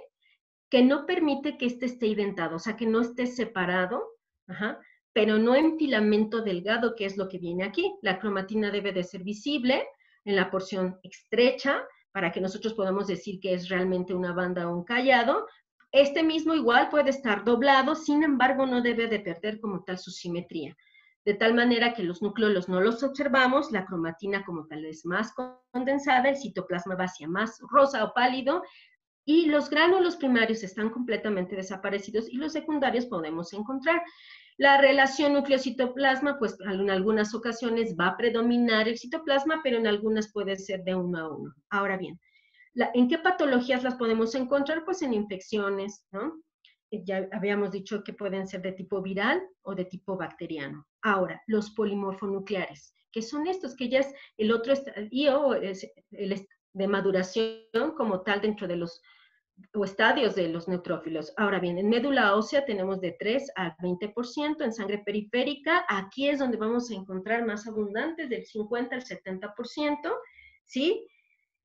que no permite que este esté identado, o sea, que no esté separado, ajá, pero no en filamento delgado, que es lo que viene aquí. La cromatina debe de ser visible en la porción estrecha para que nosotros podamos decir que es realmente una banda o un callado. Este mismo igual puede estar doblado, sin embargo, no debe de perder como tal su simetría. De tal manera que los núcleos no los observamos, la cromatina como tal es más condensada, el citoplasma va hacia más rosa o pálido, y los gránulos primarios están completamente desaparecidos y los secundarios podemos encontrar. La relación núcleo-citoplasma, pues en algunas ocasiones va a predominar el citoplasma, pero en algunas puede ser de 1 a 1. Ahora bien, ¿en qué patologías las podemos encontrar? Pues en infecciones, ¿no? Ya habíamos dicho que pueden ser de tipo viral o de tipo bacteriano. Ahora, los polimorfonucleares, que son estos, que ya es el otro estadio de maduración como tal dentro de los o estadios de los neutrófilos. Ahora bien, en médula ósea tenemos de 3 al 20%, en sangre periférica, aquí es donde vamos a encontrar más abundantes, del 50 al 70%, ¿sí?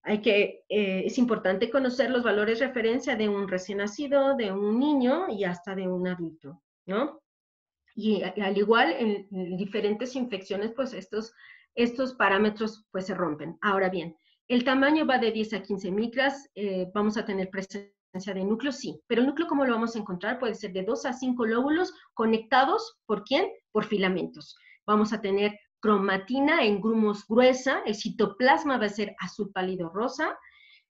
Es importante conocer los valores de referencia de un recién nacido, de un niño y hasta de un adulto, ¿no? Y al igual en diferentes infecciones, pues estos parámetros pues se rompen. Ahora bien, el tamaño va de 10 a 15 micras, vamos a tener presencia de núcleo, sí, pero el núcleo, ¿cómo lo vamos a encontrar? Puede ser de 2 a 5 lóbulos conectados, ¿por quién? Por filamentos. Vamos a tener cromatina en grumos gruesa, el citoplasma va a ser azul pálido rosa,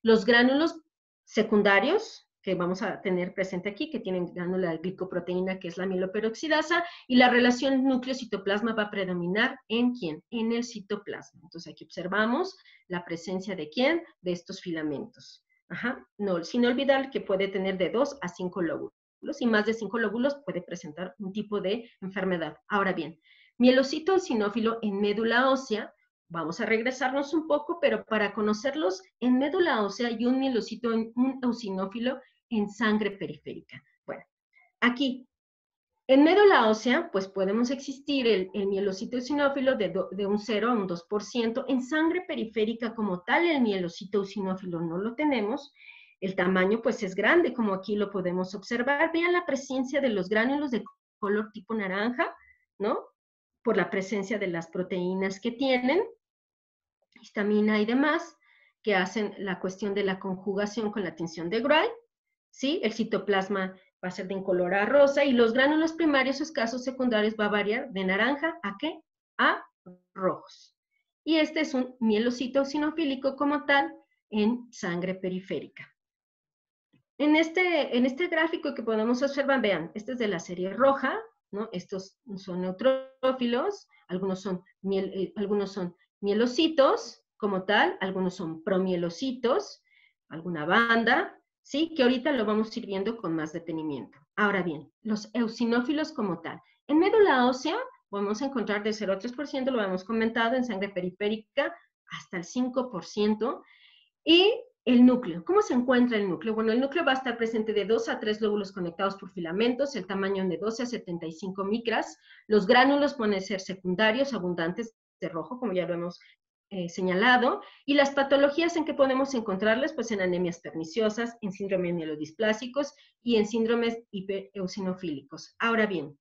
los gránulos secundarios, que vamos a tener presente aquí, que tienen gránula de glicoproteína, que es la amiloperoxidasa, y la relación núcleo-citoplasma va a predominar ¿en quién? En el citoplasma. Entonces aquí observamos la presencia de ¿quién? De estos filamentos. Ajá. No, sin olvidar que puede tener de 2 a 5 lóbulos, y más de 5 lóbulos puede presentar un tipo de enfermedad. Ahora bien, mielocito eosinófilo en médula ósea, vamos a regresarnos un poco, pero para conocerlos, en médula ósea y un mielocito, un eosinófilo en sangre periférica. Bueno, aquí, en médula ósea, pues podemos existir el mielocito eosinófilo de un 0 a un 2%. En sangre periférica como tal, el mielocito eosinófilo no lo tenemos. El tamaño pues es grande, como aquí lo podemos observar. Vean la presencia de los gránulos de color tipo naranja, ¿no? Por la presencia de las proteínas que tienen, histamina y demás, que hacen la cuestión de la conjugación con la tinción de Gray, ¿sí? El citoplasma va a ser de incolor a rosa y los gránulos primarios o escasos secundarios va a variar de naranja a ¿qué? A rojos. Y este es un mielocito eosinofílico como tal en sangre periférica. En este gráfico que podemos observar, vean, este es de la serie roja, ¿no? Estos son neutrófilos, algunos son mielocitos como tal, algunos son promielocitos, alguna banda, ¿sí? Que ahorita lo vamos a ir viendo con más detenimiento. Ahora bien, los eosinófilos como tal. En médula ósea podemos encontrar de 0 a 3%, lo hemos comentado, en sangre periférica hasta el 5%, y el núcleo. ¿Cómo se encuentra el núcleo? Bueno, el núcleo va a estar presente de 2 a 3 lóbulos conectados por filamentos, el tamaño de 12 a 75 micras. Los gránulos pueden ser secundarios, abundantes de rojo, como ya lo hemos señalado. Y las patologías en que podemos encontrarlas, pues en anemias perniciosas, en síndromes mielodisplásicos y en síndromes hipereosinofílicos. Ahora bien,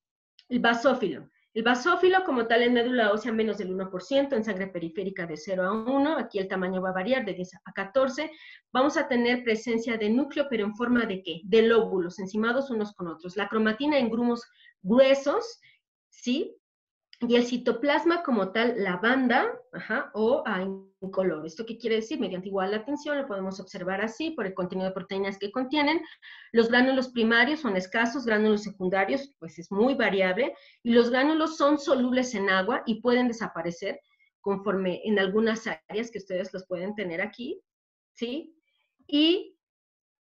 el basófilo. El basófilo como tal en médula ósea menos del 1%, en sangre periférica de 0 a 1, aquí el tamaño va a variar de 10 a 14, vamos a tener presencia de núcleo, pero en forma de ¿qué? De lóbulos, encimados unos con otros. La cromatina en grumos gruesos, ¿sí? Y el citoplasma como tal, la banda, o incoloro. ¿Esto qué quiere decir? Mediante igual la tensión lo podemos observar así por el contenido de proteínas que contienen. Los gránulos primarios son escasos, gránulos secundarios pues es muy variable, y los gránulos son solubles en agua y pueden desaparecer conforme en algunas áreas que ustedes los pueden tener aquí, ¿sí? Y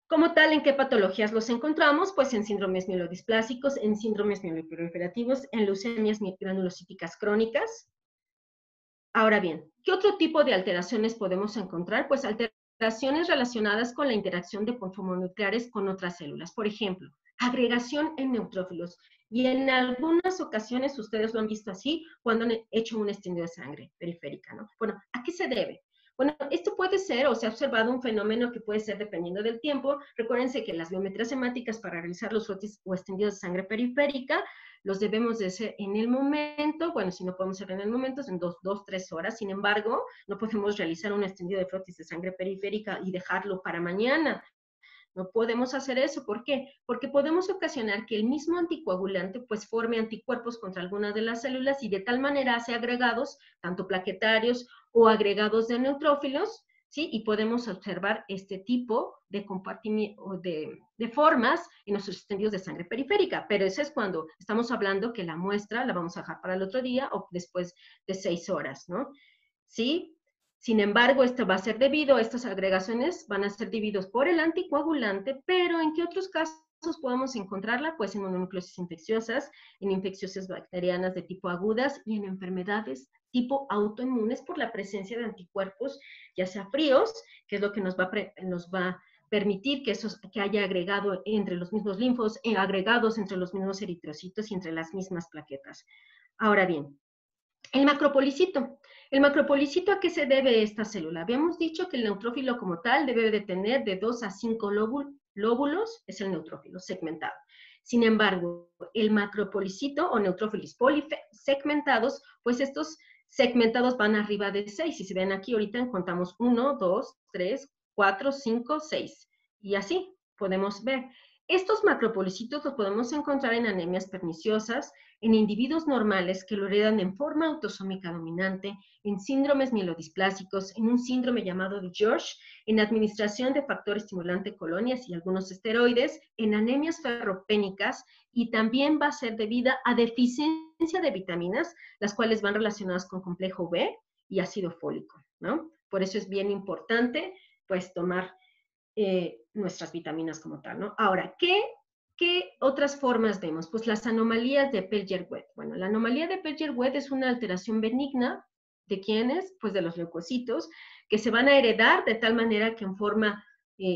como tal, ¿en qué patologías los encontramos? Pues en síndromes mielodisplásicos, en síndromes mieloproliferativos, en leucemias granulocíticas crónicas. Ahora bien, ¿qué otro tipo de alteraciones podemos encontrar? Pues alteraciones relacionadas con la interacción de fosfomonucleares con otras células. Por ejemplo, agregación en neutrófilos. Y en algunas ocasiones ustedes lo han visto así cuando han hecho un estudio de sangre periférica, ¿no? Bueno, ¿a qué se debe? Bueno, esto puede ser, o se ha observado un fenómeno que puede ser dependiendo del tiempo. Recuérdense que las biometrías hemáticas para realizar los frotis o extendidos de sangre periférica los debemos de hacer en el momento. Bueno, si no podemos hacer en el momento, es en 2, 3 horas. Sin embargo, no podemos realizar un extendido de frotis de sangre periférica y dejarlo para mañana. No podemos hacer eso. ¿Por qué? Porque podemos ocasionar que el mismo anticoagulante pues forme anticuerpos contra algunas de las células y de tal manera hace agregados, tanto plaquetarios o agregados de neutrófilos, ¿sí? Y podemos observar este tipo de compartimiento, de formas en nuestros extendidos de sangre periférica. Pero eso es cuando estamos hablando que la muestra la vamos a dejar para el otro día o después de 6 horas, ¿no? ¿Sí? Sin embargo, esto va a ser debido, estas agregaciones van a ser debidos por el anticoagulante, pero ¿en qué otros casos podemos encontrarla? Pues en mononucleosis infecciosas, en infecciones bacterianas de tipo agudas y en enfermedades tipo autoinmunes por la presencia de anticuerpos, ya sea fríos, que es lo que nos va a permitir que haya agregado entre los mismos linfos, agregados entre los mismos eritrocitos y entre las mismas plaquetas. Ahora bien, el macropolicito. ¿El macropolicito a qué se debe esta célula? Habíamos dicho que el neutrófilo como tal debe de tener de 2 a 5 lóbulos, es el neutrófilo segmentado. Sin embargo, el macropolicito o neutrófilos polisegmentados, pues estos segmentados van arriba de 6. Si se ven aquí, ahorita contamos 1, 2, 3, 4, 5, 6. Y así podemos ver. Estos macropolicitos los podemos encontrar en anemias perniciosas, en individuos normales que lo heredan en forma autosómica dominante, en síndromes mielodisplásicos, en un síndrome llamado de George, en administración de factor estimulante colonias y algunos esteroides, en anemias ferropénicas, y también va a ser debida a deficiencia de vitaminas, las cuales van relacionadas con complejo B y ácido fólico, ¿no? Por eso es bien importante, pues, tomar nuestras vitaminas como tal, ¿no? Ahora, ¿qué otras formas vemos? Pues las anomalías de Pelger-Wedd. Bueno, la anomalía de Pelger-Wedd es una alteración benigna de ¿quiénes? Pues de los leucocitos, que se van a heredar de tal manera que en forma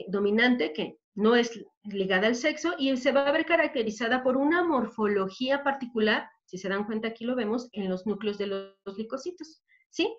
dominante, que no es ligada al sexo, y se va a ver caracterizada por una morfología particular, si se dan cuenta aquí lo vemos, en los núcleos de los leucocitos, ¿sí?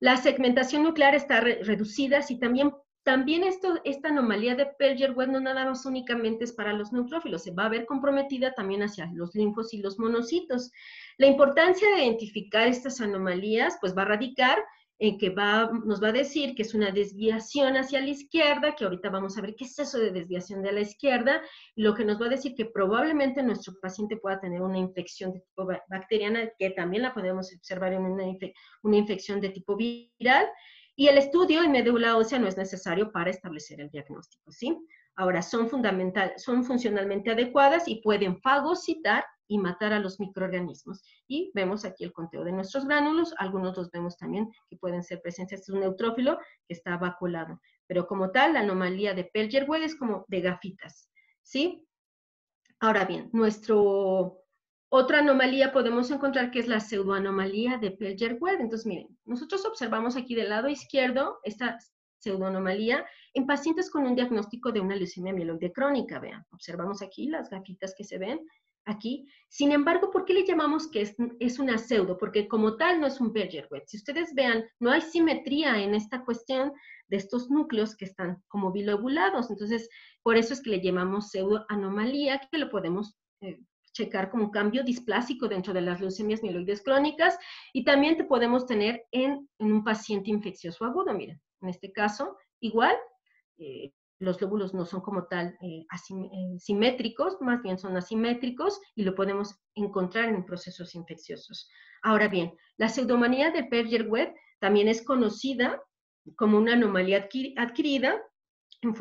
La segmentación nuclear está reducida, y también esta anomalía de Pelger-Wedd no nada más únicamente es para los neutrófilos, se va a ver comprometida también hacia los linfos y los monocitos. La importancia de identificar estas anomalías pues va a radicar en que nos va a decir que es una desviación hacia la izquierda, que ahorita vamos a ver qué es eso de desviación de la izquierda, lo que nos va a decir que probablemente nuestro paciente pueda tener una infección de tipo bacteriana, que también la podemos observar en una infección de tipo viral, y el estudio en médula ósea no es necesario para establecer el diagnóstico, ¿sí? Ahora, son funcionalmente adecuadas y pueden fagocitar y matar a los microorganismos. Y vemos aquí el conteo de nuestros gránulos, algunos los vemos también que pueden ser presencias de un neutrófilo que está vacuolado. Pero como tal, la anomalía de Pelger-Weyl es como de gafitas, ¿sí? Ahora bien, otra anomalía podemos encontrar que es la pseudoanomalía de Pelger-Weyl. Entonces, miren, nosotros observamos aquí del lado izquierdo esta pseudoanomalía en pacientes con un diagnóstico de una leucemia mieloide crónica. Vean, observamos aquí las gafitas que se ven aquí. Sin embargo, ¿por qué le llamamos que es una pseudo? Porque como tal no es un Pelger-Weyl. Si ustedes vean, no hay simetría en esta cuestión de estos núcleos que están como bilobulados. Entonces, por eso es que le llamamos pseudoanomalía, que lo podemos checar como un cambio displásico dentro de las leucemias mieloides crónicas, y también te podemos tener en un paciente infeccioso agudo. Miren, en este caso, igual, los lóbulos no son como tal simétricos, más bien son asimétricos, y lo podemos encontrar en procesos infecciosos. Ahora bien, la pseudomanía de Pelger-Weyl también es conocida como una anomalía adquirida,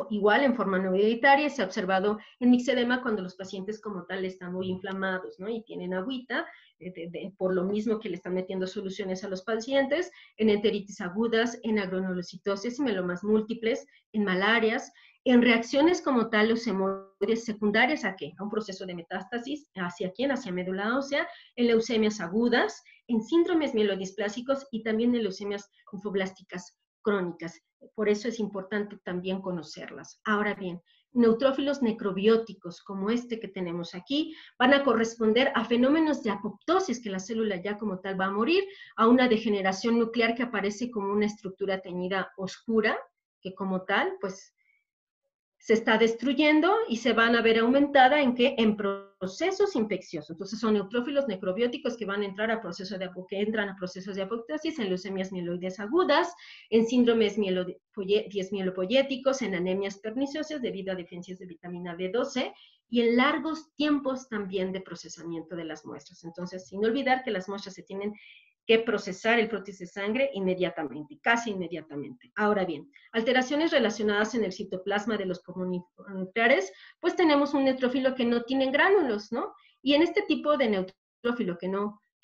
igual en forma no hereditaria. Se ha observado en mixedema cuando los pacientes como tal están muy inflamados, ¿no? Y tienen agüita, por lo mismo que le están metiendo soluciones a los pacientes, en enteritis agudas, en agranulocitosis y melomas múltiples, en malarias, en reacciones como tal leucemoides secundarias, ¿a qué? A un proceso de metástasis, ¿hacia quién? Hacia médula ósea, en leucemias agudas, en síndromes mielodisplásicos y también en leucemias linfoblásticas crónicas. Por eso es importante también conocerlas. Ahora bien, neutrófilos necrobióticos como este que tenemos aquí van a corresponder a fenómenos de apoptosis, que la célula ya como tal va a morir, a una degeneración nuclear que aparece como una estructura teñida oscura, que como tal, pues, se está destruyendo y se van a ver aumentada en qué? En procesos infecciosos. Entonces son neutrófilos necrobióticos que van a entrar a procesos de apoptosis en leucemias mieloides agudas, en síndromes mielopoyéticos, en anemias perniciosas debido a deficiencias de vitamina B12 y en largos tiempos también de procesamiento de las muestras. Entonces, sin olvidar que las muestras se tienen que procesar el prótesis de sangre inmediatamente, casi inmediatamente. Ahora bien, alteraciones relacionadas en el citoplasma de los nucleares, pues tenemos un neutrófilo que no tiene gránulos, ¿no? Y en este tipo de neutrófilo que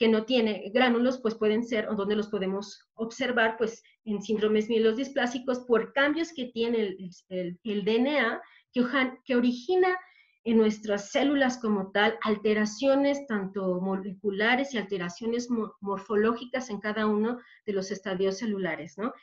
no tiene gránulos, pues pueden ser, o donde los podemos observar, pues en síndromes mielodisplásicos por cambios que tiene el DNA, que origina en nuestras células como tal, alteraciones tanto moleculares y alteraciones morfológicas en cada uno de los estadios celulares, ¿no?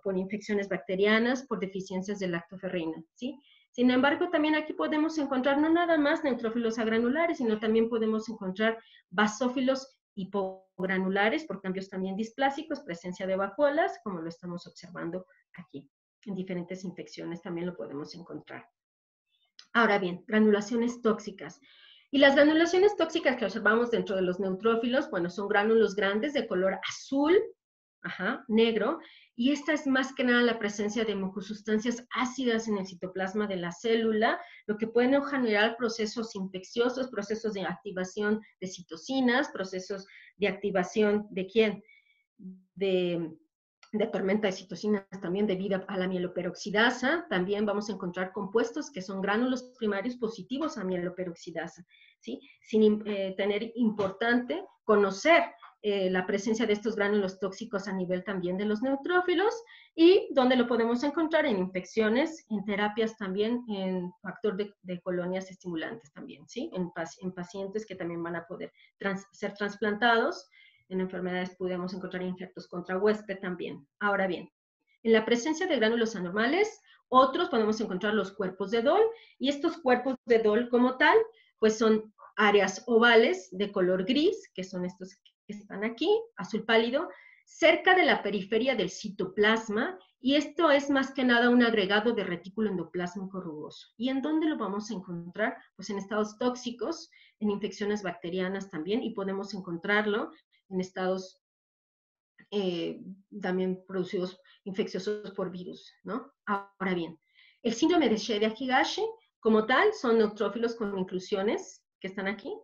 Por infecciones bacterianas, por deficiencias de lactoferrina, ¿sí? Sin embargo, también aquí podemos encontrar no nada más neutrófilos agranulares, sino también podemos encontrar basófilos hipogranulares por cambios también displásicos, presencia de vacuolas, como lo estamos observando aquí. En diferentes infecciones también lo podemos encontrar. Ahora bien, granulaciones tóxicas. Y las granulaciones tóxicas que observamos dentro de los neutrófilos, bueno, son gránulos grandes de color azul, negro, y esta es más que nada la presencia de mucosustancias ácidas en el citoplasma de la célula, lo que pueden generar procesos infecciosos, procesos de activación de citocinas, procesos de activación ¿de quién? De tormenta de citocinas también debido a la mieloperoxidasa. También vamos a encontrar compuestos que son gránulos primarios positivos a mieloperoxidasa, ¿sí? Sin tener importante conocer la presencia de estos gránulos tóxicos a nivel también de los neutrófilos, y donde lo podemos encontrar en infecciones, en terapias también, en factor de colonias estimulantes también, ¿sí? En pacientes que también van a poder ser trasplantados. En enfermedades podemos encontrar injertos contra huésped también. Ahora bien, en la presencia de gránulos anormales, otros podemos encontrar los cuerpos de Dole, y estos cuerpos de Dole como tal, pues son áreas ovales de color gris, que son estos que están aquí, azul pálido, cerca de la periferia del citoplasma, y esto es más que nada un agregado de retículo endoplásmico rugoso. ¿Y en dónde lo vamos a encontrar? Pues en estados tóxicos, en infecciones bacterianas también, y podemos encontrarlo en estados también producidos infecciosos por virus, ¿no? Ahora bien, el síndrome de Sheda-Higashi, como tal, son neutrófilos con inclusiones que están aquí,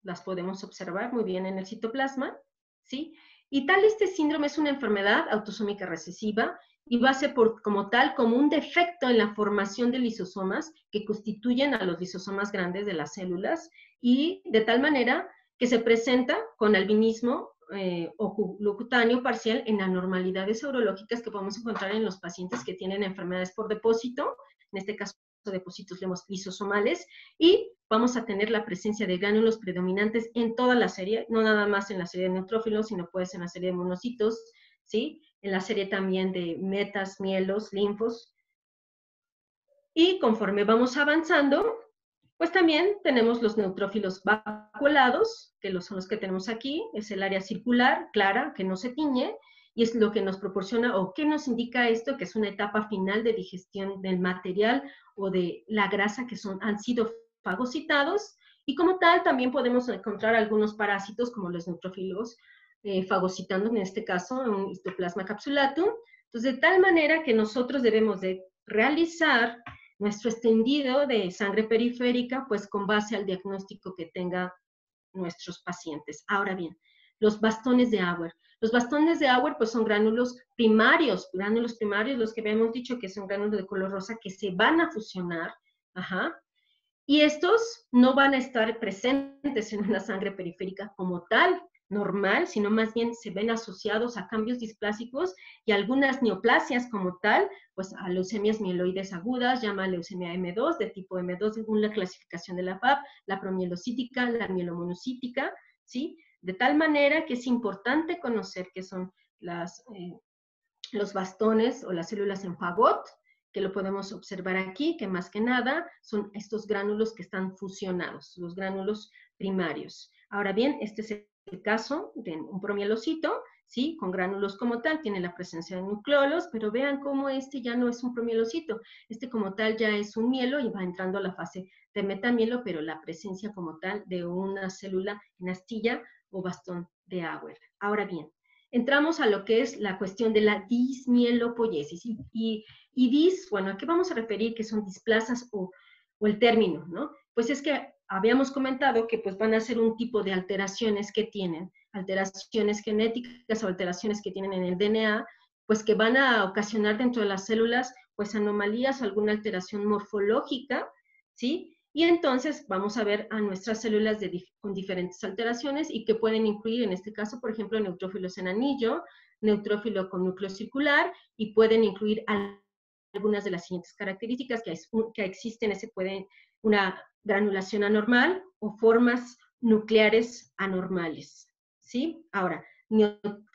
las podemos observar muy bien en el citoplasma, ¿sí? Y tal este síndrome es una enfermedad autosómica recesiva y va a ser como tal como un defecto en la formación de lisosomas que constituyen a los lisosomas grandes de las células y de tal manera que se presenta con albinismo o cutáneo parcial en anormalidades urológicas que podemos encontrar en los pacientes que tienen enfermedades por depósito, en este caso depósitos lisosomales, y vamos a tener la presencia de gránulos predominantes en toda la serie, no nada más en la serie de neutrófilos, sino puede ser en la serie de monocitos, ¿sí? En la serie también de metas, mielos, linfos. Y conforme vamos avanzando, pues también tenemos los neutrófilos vacuolados, que son los que tenemos aquí, es el área circular, clara, que no se tiñe, y es lo que nos proporciona o qué nos indica esto, que es una etapa final de digestión del material o de la grasa que han sido fagocitados, y como tal también podemos encontrar algunos parásitos como los neutrófilos fagocitando, en este caso, un histoplasma capsulatum. Entonces, de tal manera que nosotros debemos de realizar nuestro extendido de sangre periférica, pues con base al diagnóstico que tenga nuestros pacientes. Ahora bien, los bastones de Auer. Los bastones de Auer pues son gránulos primarios los que habíamos dicho que son gránulos de color rosa que se van a fusionar, ajá, y estos no van a estar presentes en una sangre periférica como tal, normal, sino más bien se ven asociados a cambios displásicos y algunas neoplasias como tal, pues a leucemias mieloides agudas, llama leucemia M2, de tipo M2 según la clasificación de la FAB, la promielocítica, la mielomonocítica, ¿sí? De tal manera que es importante conocer qué son los bastones o las células en fagot, que lo podemos observar aquí, que más que nada son estos gránulos que están fusionados, los gránulos primarios. Ahora bien, este es el caso de un promielocito, ¿sí? Con gránulos como tal, tiene la presencia de nucleolos, pero vean cómo este ya no es un promielocito, este como tal ya es un mielo y va entrando a la fase de metamielo, pero la presencia como tal de una célula en astilla o bastón de Auer. Ahora bien, entramos a lo que es la cuestión de la dismielopoiesis. Bueno, ¿a qué vamos a referir que son displasias o el término, ¿no? Pues es que habíamos comentado que pues van a ser un tipo de alteraciones que tienen, alteraciones genéticas o alteraciones que tienen en el DNA, pues que van a ocasionar dentro de las células pues anomalías o alguna alteración morfológica, ¿sí? Y entonces vamos a ver a nuestras células con diferentes alteraciones y que pueden incluir, en este caso, por ejemplo, neutrófilos en anillo, neutrófilo con núcleo circular, y pueden incluir algunas de las siguientes características que existen, una granulación anormal o formas nucleares anormales, ¿sí? Ahora,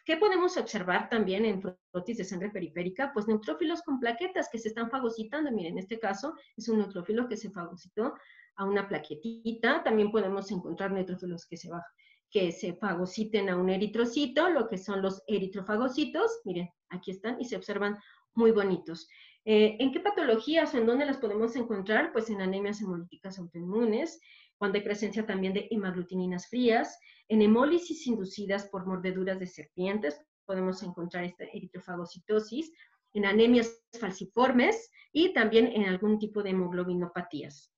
¿qué podemos observar también en frotis de sangre periférica? Pues neutrófilos con plaquetas que se están fagocitando. Miren, en este caso es un neutrófilo que se fagocitó a una plaquetita. También podemos encontrar neutrófilos que se fagociten a un eritrocito, lo que son los eritrofagocitos. Miren, aquí están y se observan muy bonitos. ¿En qué patologías o en dónde las podemos encontrar? Pues en anemias hemolíticas autoinmunes, cuando hay presencia también de hemaglutininas frías, en hemólisis inducidas por mordeduras de serpientes, podemos encontrar esta eritrofagocitosis, en anemias falciformes y también en algún tipo de hemoglobinopatías.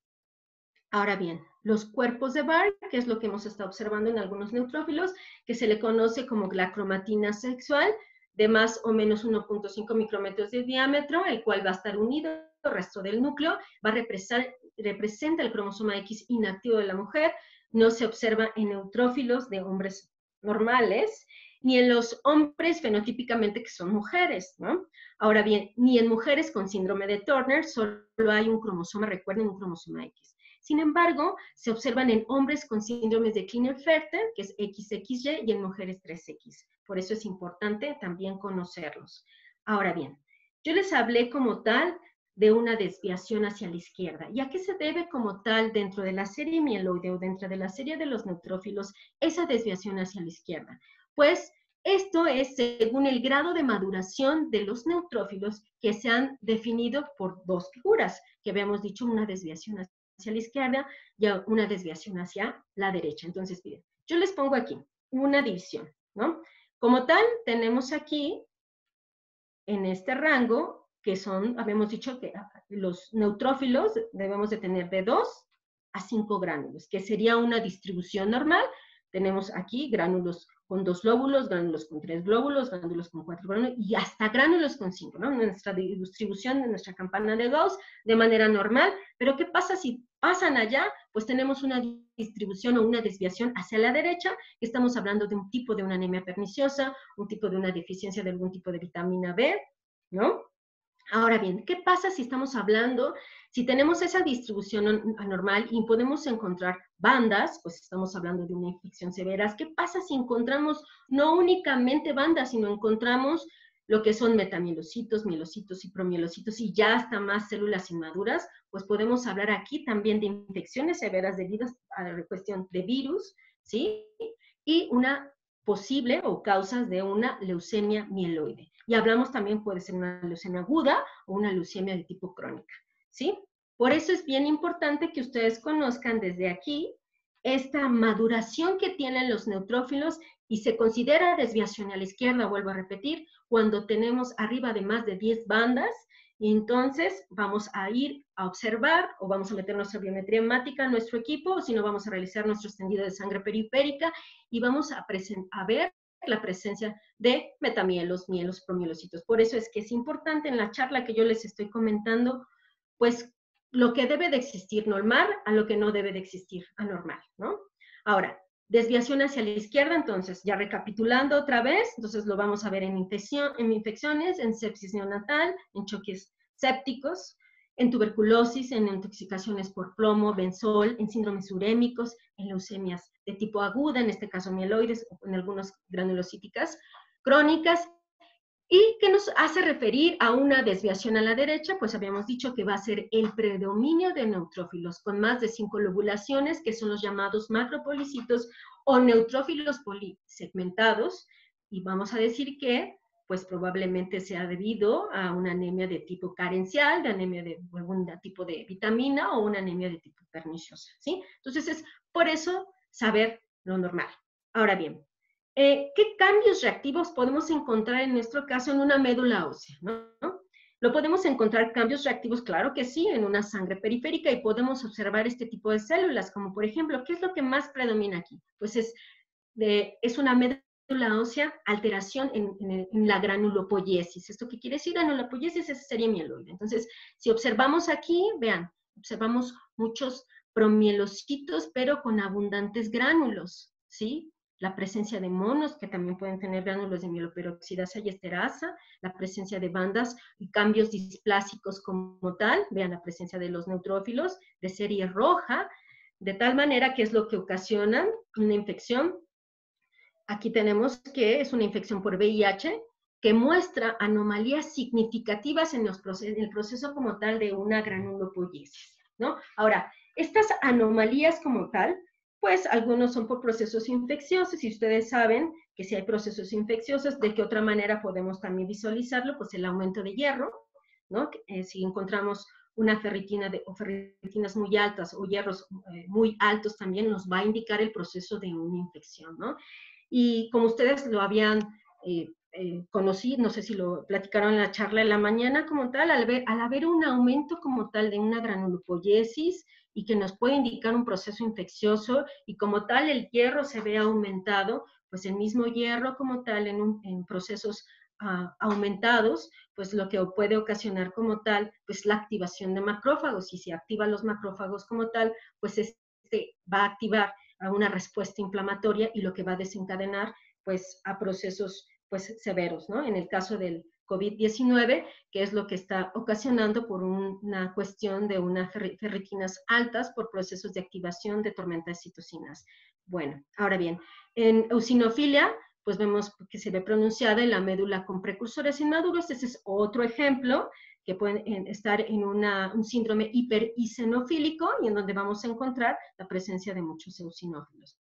Ahora bien, los cuerpos de Barr, que es lo que hemos estado observando en algunos neutrófilos, que se le conoce como la cromatina sexual, de más o menos 1.5 micrómetros de diámetro, el cual va a estar unido al resto del núcleo, representa el cromosoma X inactivo de la mujer, no se observa en neutrófilos de hombres normales, ni en los hombres fenotípicamente que son mujeres, ¿no? Ahora bien, ni en mujeres con síndrome de Turner, solo hay un cromosoma, recuerden, un cromosoma X. Sin embargo, se observan en hombres con síndromes de Klinefelter, que es XXY, y en mujeres 3X. Por eso es importante también conocerlos. Ahora bien, yo les hablé como tal de una desviación hacia la izquierda. ¿Y a qué se debe como tal dentro de la serie mieloide o dentro de la serie de los neutrófilos esa desviación hacia la izquierda? Pues esto es según el grado de maduración de los neutrófilos que se han definido por dos figuras, que habíamos dicho una desviación hacia la izquierda y una desviación hacia la derecha. Entonces, miren, yo les pongo aquí una división, ¿no? Como tal, tenemos aquí, en este rango, que son, habíamos dicho que los neutrófilos debemos de tener de 2 a 5 gránulos, que sería una distribución normal. Tenemos aquí gránulos con 2 glóbulos, gránulos con 3 glóbulos, gránulos con 4 glóbulos y hasta gránulos con 5, ¿no? Nuestra distribución de nuestra campana de Gauss de manera normal, pero ¿qué pasa si pasan allá? Pues tenemos una distribución o una desviación hacia la derecha, que estamos hablando de un tipo de una anemia perniciosa, un tipo de una deficiencia de algún tipo de vitamina B, ¿no? Ahora bien, ¿qué pasa si estamos hablando, si tenemos esa distribución anormal y podemos encontrar bandas, pues estamos hablando de una infección severa? ¿Qué pasa si encontramos no únicamente bandas, sino encontramos lo que son metamielocitos, mielocitos y promielocitos y ya hasta más células inmaduras? Pues podemos hablar aquí también de infecciones severas debidas a la cuestión de virus, ¿sí? Y una posible o causas de una leucemia mieloide. Y hablamos también, puede ser una leucemia aguda o una leucemia de tipo crónica, ¿sí? Por eso es bien importante que ustedes conozcan desde aquí esta maduración que tienen los neutrófilos y se considera desviación a la izquierda, vuelvo a repetir, cuando tenemos arriba de más de 10 bandas, y entonces vamos a ir a observar o vamos a meter nuestra biometría hemática en nuestro equipo, o si no vamos a realizar nuestro extendido de sangre periférica y vamos a ver la presencia de metamielos, mielos, promielocitos. Por eso es que es importante en la charla que yo les estoy comentando, pues lo que debe de existir normal a lo que no debe de existir anormal, ¿no? Ahora, desviación hacia la izquierda, entonces, ya recapitulando otra vez, entonces lo vamos a ver en infecciones, en sepsis neonatal, en choques sépticos, en tuberculosis, en intoxicaciones por plomo, benzol, en síndromes urémicos, en leucemias de tipo aguda, en este caso mieloides, o en algunas granulocíticas crónicas, y que nos hace referir a una desviación a la derecha, pues habíamos dicho que va a ser el predominio de neutrófilos con más de 5 lobulaciones, que son los llamados macropolicitos o neutrófilos polisegmentados, y vamos a decir que pues probablemente sea debido a una anemia de tipo carencial, de anemia de algún tipo de vitamina o una anemia de tipo perniciosa, ¿sí? Entonces es por eso saber lo normal. Ahora bien, ¿qué cambios reactivos podemos encontrar en nuestro caso en una médula ósea, ¿no? ¿Lo podemos encontrar cambios reactivos? Claro que sí, en una sangre periférica y podemos observar este tipo de células, como por ejemplo, ¿qué es lo que más predomina aquí? Pues es una médula ósea, alteración en la granulopoiesis. ¿Esto qué quiere decir? Granulopoiesis es serie mieloide. Entonces, si observamos aquí, vean, observamos muchos promielocitos, pero con abundantes gránulos, ¿sí? La presencia de monos, que también pueden tener gránulos de mieloperoxidasa y esterasa, la presencia de bandas y cambios displásicos como tal, vean la presencia de los neutrófilos de serie roja, de tal manera que es lo que ocasiona una infección. Aquí tenemos que es una infección por VIH que muestra anomalías significativas en el proceso como tal de una granulopoiesis, ¿no? Ahora, estas anomalías como tal, pues algunos son por procesos infecciosos y ustedes saben que si hay procesos infecciosos, ¿de qué otra manera podemos también visualizarlo? Pues el aumento de hierro, ¿no? Si encontramos una ferritina o ferritinas muy altas o hierros muy altos también nos va a indicar el proceso de una infección, ¿no? Y como ustedes lo habían conocido, no sé si lo platicaron en la charla de la mañana como tal, al haber un aumento como tal de una granulopoiesis y que nos puede indicar un proceso infeccioso y como tal el hierro se ve aumentado, pues el mismo hierro como tal en procesos aumentados, pues lo que puede ocasionar como tal, pues la activación de macrófagos, y si activa los macrófagos como tal, pues va a activar a una respuesta inflamatoria y lo que va a desencadenar pues a procesos pues severos, ¿no? En el caso del COVID-19, que es lo que está ocasionando por una cuestión de unas ferritinas altas por procesos de activación de tormenta de citocinas. Bueno, ahora bien, en eosinofilia, pues vemos que se ve pronunciada en la médula con precursores inmaduros. Ese es otro ejemplo que pueden estar en un síndrome hipereosinofílico y en donde vamos a encontrar la presencia de muchos eosinófilos,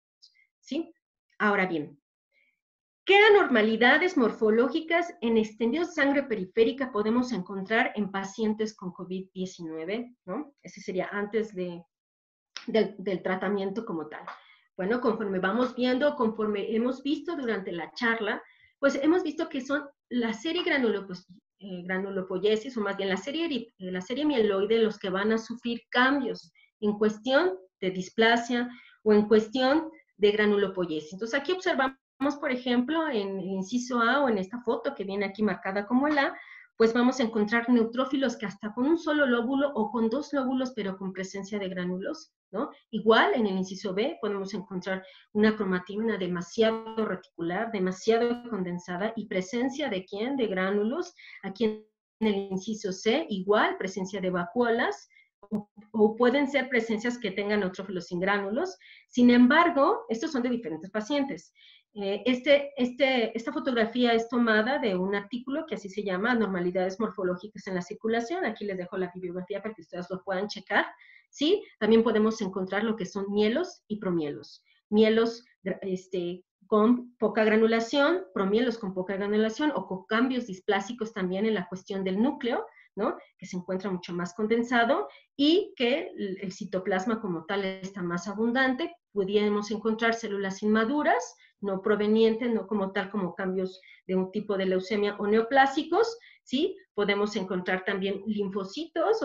¿sí? Ahora bien, ¿qué anormalidades morfológicas en extendido de sangre periférica podemos encontrar en pacientes con COVID-19, ¿no? Ese sería antes del tratamiento como tal. Bueno, conforme vamos viendo, conforme hemos visto durante la charla, pues hemos visto que son la serie granulopoiesis, o más bien la serie mieloide, los que van a sufrir cambios en cuestión de displasia o en cuestión de granulopoiesis. Entonces aquí observamos por ejemplo, en el inciso A o en esta foto que viene aquí marcada como el A, pues vamos a encontrar neutrófilos que hasta con un solo lóbulo o con dos lóbulos, pero con presencia de gránulos, ¿no? Igual en el inciso B podemos encontrar una cromatina demasiado reticular, demasiado condensada y presencia de ¿quién? De gránulos. Aquí en el inciso C, igual, presencia de vacuolas, o pueden ser presencias que tengan neutrófilos sin gránulos. Sin embargo, estos son de diferentes pacientes. Esta fotografía es tomada de un artículo que así se llama Anormalidades morfológicas en la circulación. Aquí les dejo la bibliografía para que ustedes lo puedan checar. ¿Sí? También podemos encontrar lo que son mielos y promielos. Mielos con poca granulación, promielos con poca granulación o con cambios displásicos también en la cuestión del núcleo, ¿no? Que se encuentra mucho más condensado y que el citoplasma como tal está más abundante. Pudiéramos encontrar células inmaduras, no provenientes, no como tal como cambios de un tipo de leucemia o neoplásicos, ¿sí? Podemos encontrar también linfocitos,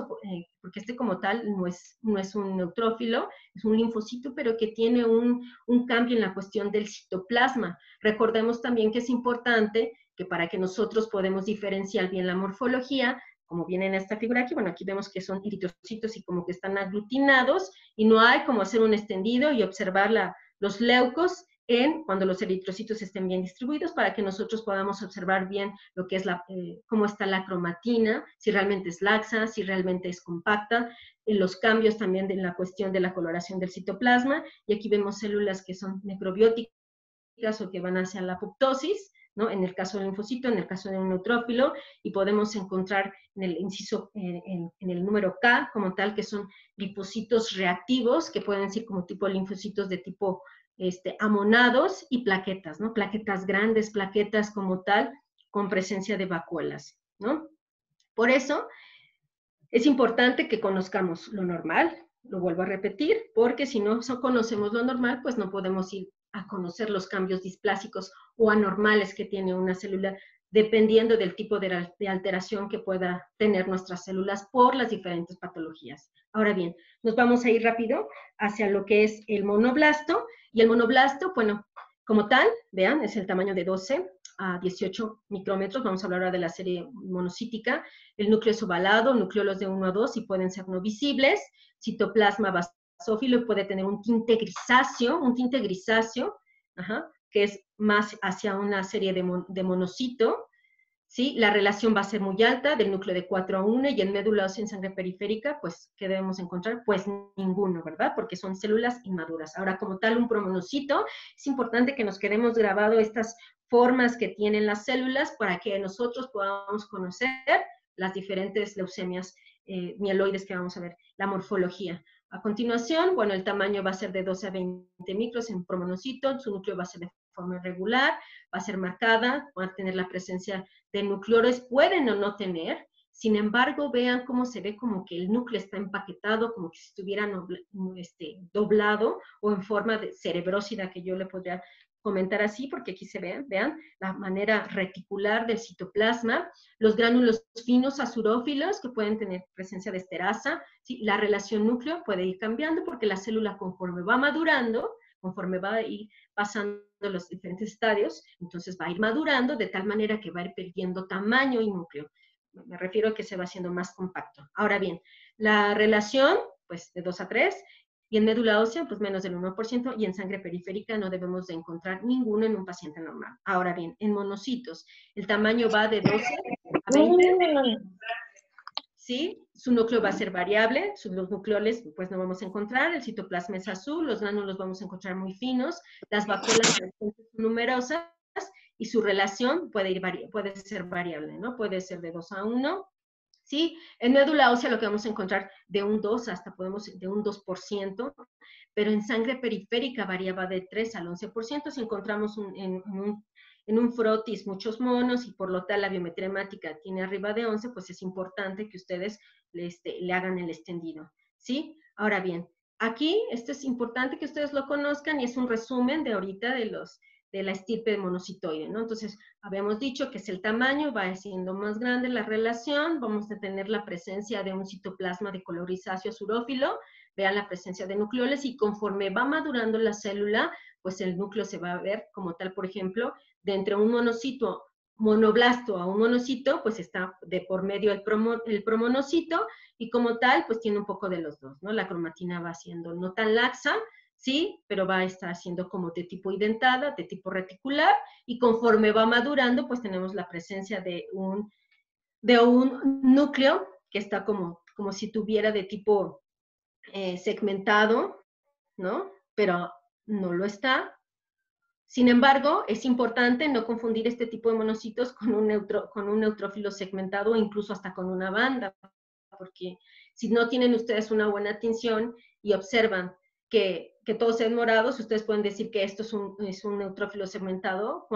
porque como tal no es un neutrófilo, es un linfocito, pero que tiene un cambio en la cuestión del citoplasma. Recordemos también que es importante que para que nosotros podamos diferenciar bien la morfología, como viene en esta figura aquí, bueno, aquí vemos que son eritrocitos y como que están aglutinados, y no hay como hacer un extendido y observar los leucos cuando los eritrocitos estén bien distribuidos, para que nosotros podamos observar bien lo que es cómo está la cromatina, si realmente es laxa, si realmente es compacta, los cambios también en la cuestión de la coloración del citoplasma, y aquí vemos células que son necrobióticas o que van hacia la apoptosis, ¿no? En el caso del linfocito, en el caso de un neutrófilo, y podemos encontrar en el inciso, en el número K, como tal, que son linfocitos reactivos, que pueden ser como tipo linfocitos de tipo amonados, y plaquetas, ¿no? Plaquetas grandes, plaquetas como tal, con presencia de vacuolas, ¿no? Por eso, es importante que conozcamos lo normal, lo vuelvo a repetir, porque si no conocemos lo normal, pues no podemos ir a conocer los cambios displásicos o anormales que tiene una célula, dependiendo del tipo de alteración que pueda tener nuestras células por las diferentes patologías. Ahora bien, nos vamos a ir rápido hacia lo que es el monoblasto, y el monoblasto, bueno, como tal, vean, es el tamaño de 12 a 18 micrómetros, vamos a hablar ahora de la serie monocítica. El núcleo es ovalado, nucleolos de 1 a 2 y pueden ser no visibles, citoplasma basófilo y puede tener un tinte grisáceo, que es más hacia una serie de monocito, ¿sí? La relación va a ser muy alta, del núcleo de 4 a 1, y en médula ósea en sangre periférica, pues, ¿qué debemos encontrar? Pues ninguno, ¿verdad? Porque son células inmaduras. Ahora, como tal, un promonocito, es importante que nos quedemos grabado estas formas que tienen las células para que nosotros podamos conocer las diferentes leucemias mieloides que vamos a ver, la morfología. A continuación, bueno, el tamaño va a ser de 12 a 20 micros en promonocito, su núcleo va a ser de forma irregular, va a ser marcada, va a tener la presencia de nucleoles, pueden o no tener. Sin embargo, vean cómo se ve como que el núcleo está empaquetado, como que si estuviera doblado o en forma de cerebrósida, que yo le podría comentar así, porque aquí se vean la manera reticular del citoplasma, los gránulos finos azurófilos que pueden tener presencia de esterasa, ¿sí? La relación núcleo puede ir cambiando porque la célula conforme va madurando, conforme va a ir pasando los diferentes estadios, entonces va a ir madurando de tal manera que va a ir perdiendo tamaño y núcleo. Me refiero a que se va haciendo más compacto. Ahora bien, la relación, pues de 2 a 3, y en médula ósea, pues menos del 1%, y en sangre periférica no debemos de encontrar ninguno en un paciente normal. Ahora bien, en monocitos, el tamaño va de 12 a 20. ¿Sí? Su núcleo va a ser variable, los nucleoles pues no vamos a encontrar, el citoplasma es azul, los gránulos vamos a encontrar muy finos, las vacuolas son numerosas y su relación puede ser variable, ¿no? Puede ser de 2 a 1, ¿sí? En médula ósea lo que vamos a encontrar de un 2 hasta de un 2%, pero en sangre periférica variaba de 3 al 11%, si encontramos en un frotis muchos monos y por lo tal la biometría hemática tiene arriba de 11, pues es importante que ustedes le hagan el extendido, ¿sí? Ahora bien, aquí esto es importante que ustedes lo conozcan y es un resumen de ahorita de la estirpe monocitoide, ¿no? Entonces, habíamos dicho que es el tamaño, va siendo más grande la relación, vamos a tener la presencia de un citoplasma de color grisáceo azurófilo, vean la presencia de nucleoles y conforme va madurando la célula, pues el núcleo se va a ver como tal, por ejemplo, de entre un monocito monoblasto a un monocito, pues está de por medio el promonocito, y como tal, pues tiene un poco de los dos, ¿no? La cromatina va siendo no tan laxa, sí, pero va a estar siendo como de tipo identada, de tipo reticular, y conforme va madurando, pues tenemos la presencia de un núcleo que está como si tuviera de tipo segmentado, ¿no? Pero no lo está. Sin embargo, es importante no confundir este tipo de monocitos con un neutrófilo segmentado o incluso hasta con una banda, porque si no tienen ustedes una buena atención y observan que todos sean morados, ustedes pueden decir que esto es un neutrófilo segmentado,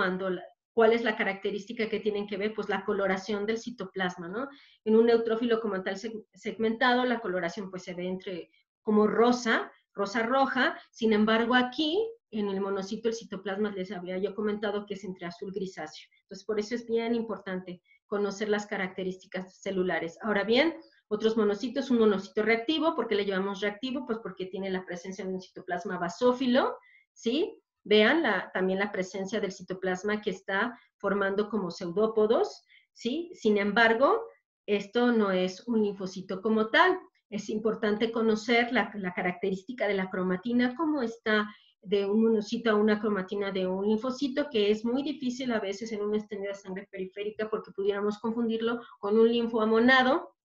¿cuál es la característica que tienen que ver? Pues la coloración del citoplasma, ¿no? En un neutrófilo como tal segmentado, la coloración pues se ve entre como rosa-roja, sin embargo aquí, en el monocito, el citoplasma, les había yo comentado que es entre azul grisáceo. Entonces, por eso es bien importante conocer las características celulares. Ahora bien, otros monocitos, un monocito reactivo, ¿por qué le llamamos reactivo? Pues porque tiene la presencia de un citoplasma basófilo, ¿sí? Vean también la presencia del citoplasma que está formando como pseudópodos, ¿sí? Sin embargo, esto no es un linfocito como tal. Es importante conocer la característica de la cromatina, cómo está de un monocito a una cromatina de un linfocito, que es muy difícil a veces en una extendida sangre periférica porque pudiéramos confundirlo con un linfoamonado,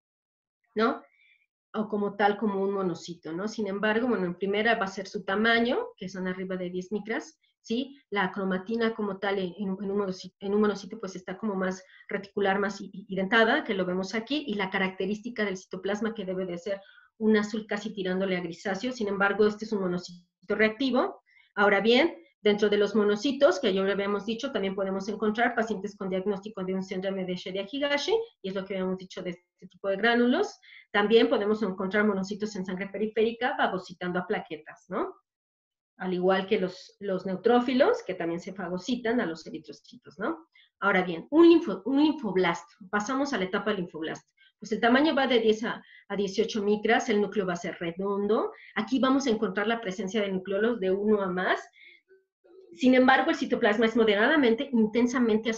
¿no? O como tal, como un monocito, ¿no? Sin embargo, bueno, en primera va a ser su tamaño, que son arriba de 10 micras, ¿sí? La cromatina como tal en un monocito pues está como más reticular, más identada, que lo vemos aquí, y la característica del citoplasma que debe de ser un azul casi tirándole a grisáceo. Sin embargo, este es un monocito reactivo. Ahora bien, dentro de los monocitos, que ya lo habíamos dicho, también podemos encontrar pacientes con diagnóstico de un síndrome de Shiraya-Higashi, y es lo que habíamos dicho de este tipo de gránulos. También podemos encontrar monocitos en sangre periférica fagocitando a plaquetas, ¿no? Al igual que los neutrófilos, que también se fagocitan a los eritrocitos, ¿no? Ahora bien, un linfoblasto. Pasamos a la etapa del linfoblasto. Pues el tamaño va de 10 a 18 micras, el núcleo va a ser redondo. Aquí vamos a encontrar la presencia de nucleolos de 1 a más. Sin embargo, el citoplasma es moderadamente, intensamente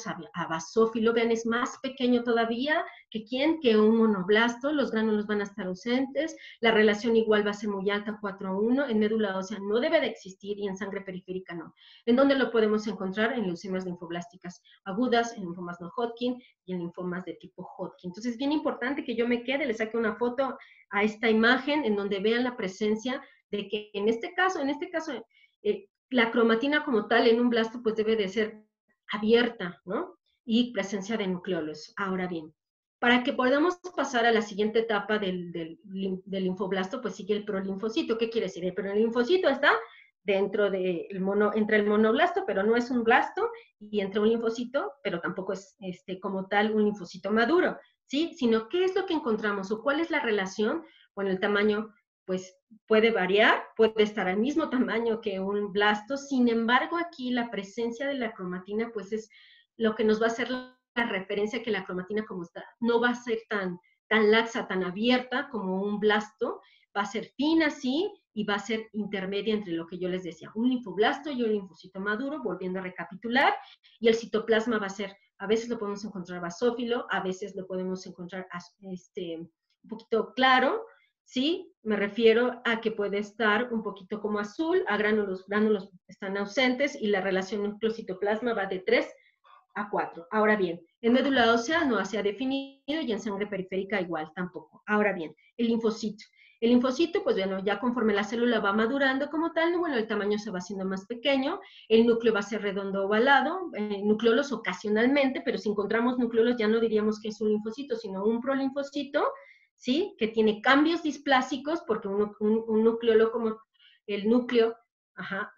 basófilo. Vean, es más pequeño todavía que un monoblasto. Los gránulos van a estar ausentes. La relación igual va a ser muy alta, 4:1. En médula ósea no debe de existir y en sangre periférica no. ¿En dónde lo podemos encontrar? En leucemias linfoblásticas agudas, en linfomas no Hodgkin y en linfomas de tipo Hodgkin. Entonces, es bien importante que yo me quede, le saque una foto a esta imagen en donde vean la presencia de que en este caso, la cromatina como tal en un blasto pues debe de ser abierta, ¿no? Y presencia de nucleolos. Ahora bien, para que podamos pasar a la siguiente etapa del linfoblasto, pues sigue el prolinfocito. ¿Qué quiere decir? El prolinfocito está dentro entre el monoblasto, pero no es un blasto, y entre un linfocito, pero tampoco es como tal un linfocito maduro, ¿sí? Sino, ¿qué es lo que encontramos o cuál es la relación? Bueno, el tamaño pues puede variar, puede estar al mismo tamaño que un blasto. Sin embargo, aquí la presencia de la cromatina pues es lo que nos va a hacer la referencia, que la cromatina como está no va a ser tan laxa, tan abierta como un blasto, va a ser fina, sí, y va a ser intermedia entre lo que yo les decía, un linfoblasto y un linfocito maduro, volviendo a recapitular, y el citoplasma va a ser, a veces lo podemos encontrar basófilo, a veces lo podemos encontrar un poquito claro, ¿sí? Me refiero a que puede estar un poquito como azul, a gránulos están ausentes y la relación núcleo-citoplasma va de 3 a 4. Ahora bien, en médula ósea no se ha definido y en sangre periférica igual tampoco. Ahora bien, el linfocito. El linfocito, pues bueno, ya conforme la célula va madurando como tal, bueno, el tamaño se va haciendo más pequeño, el núcleo va a ser redondo ovalado, nucleolos ocasionalmente, pero si encontramos nucleolos ya no diríamos que es un linfocito, sino un prolinfocito, ¿sí? Que tiene cambios displásicos, porque un nucleolo como el núcleo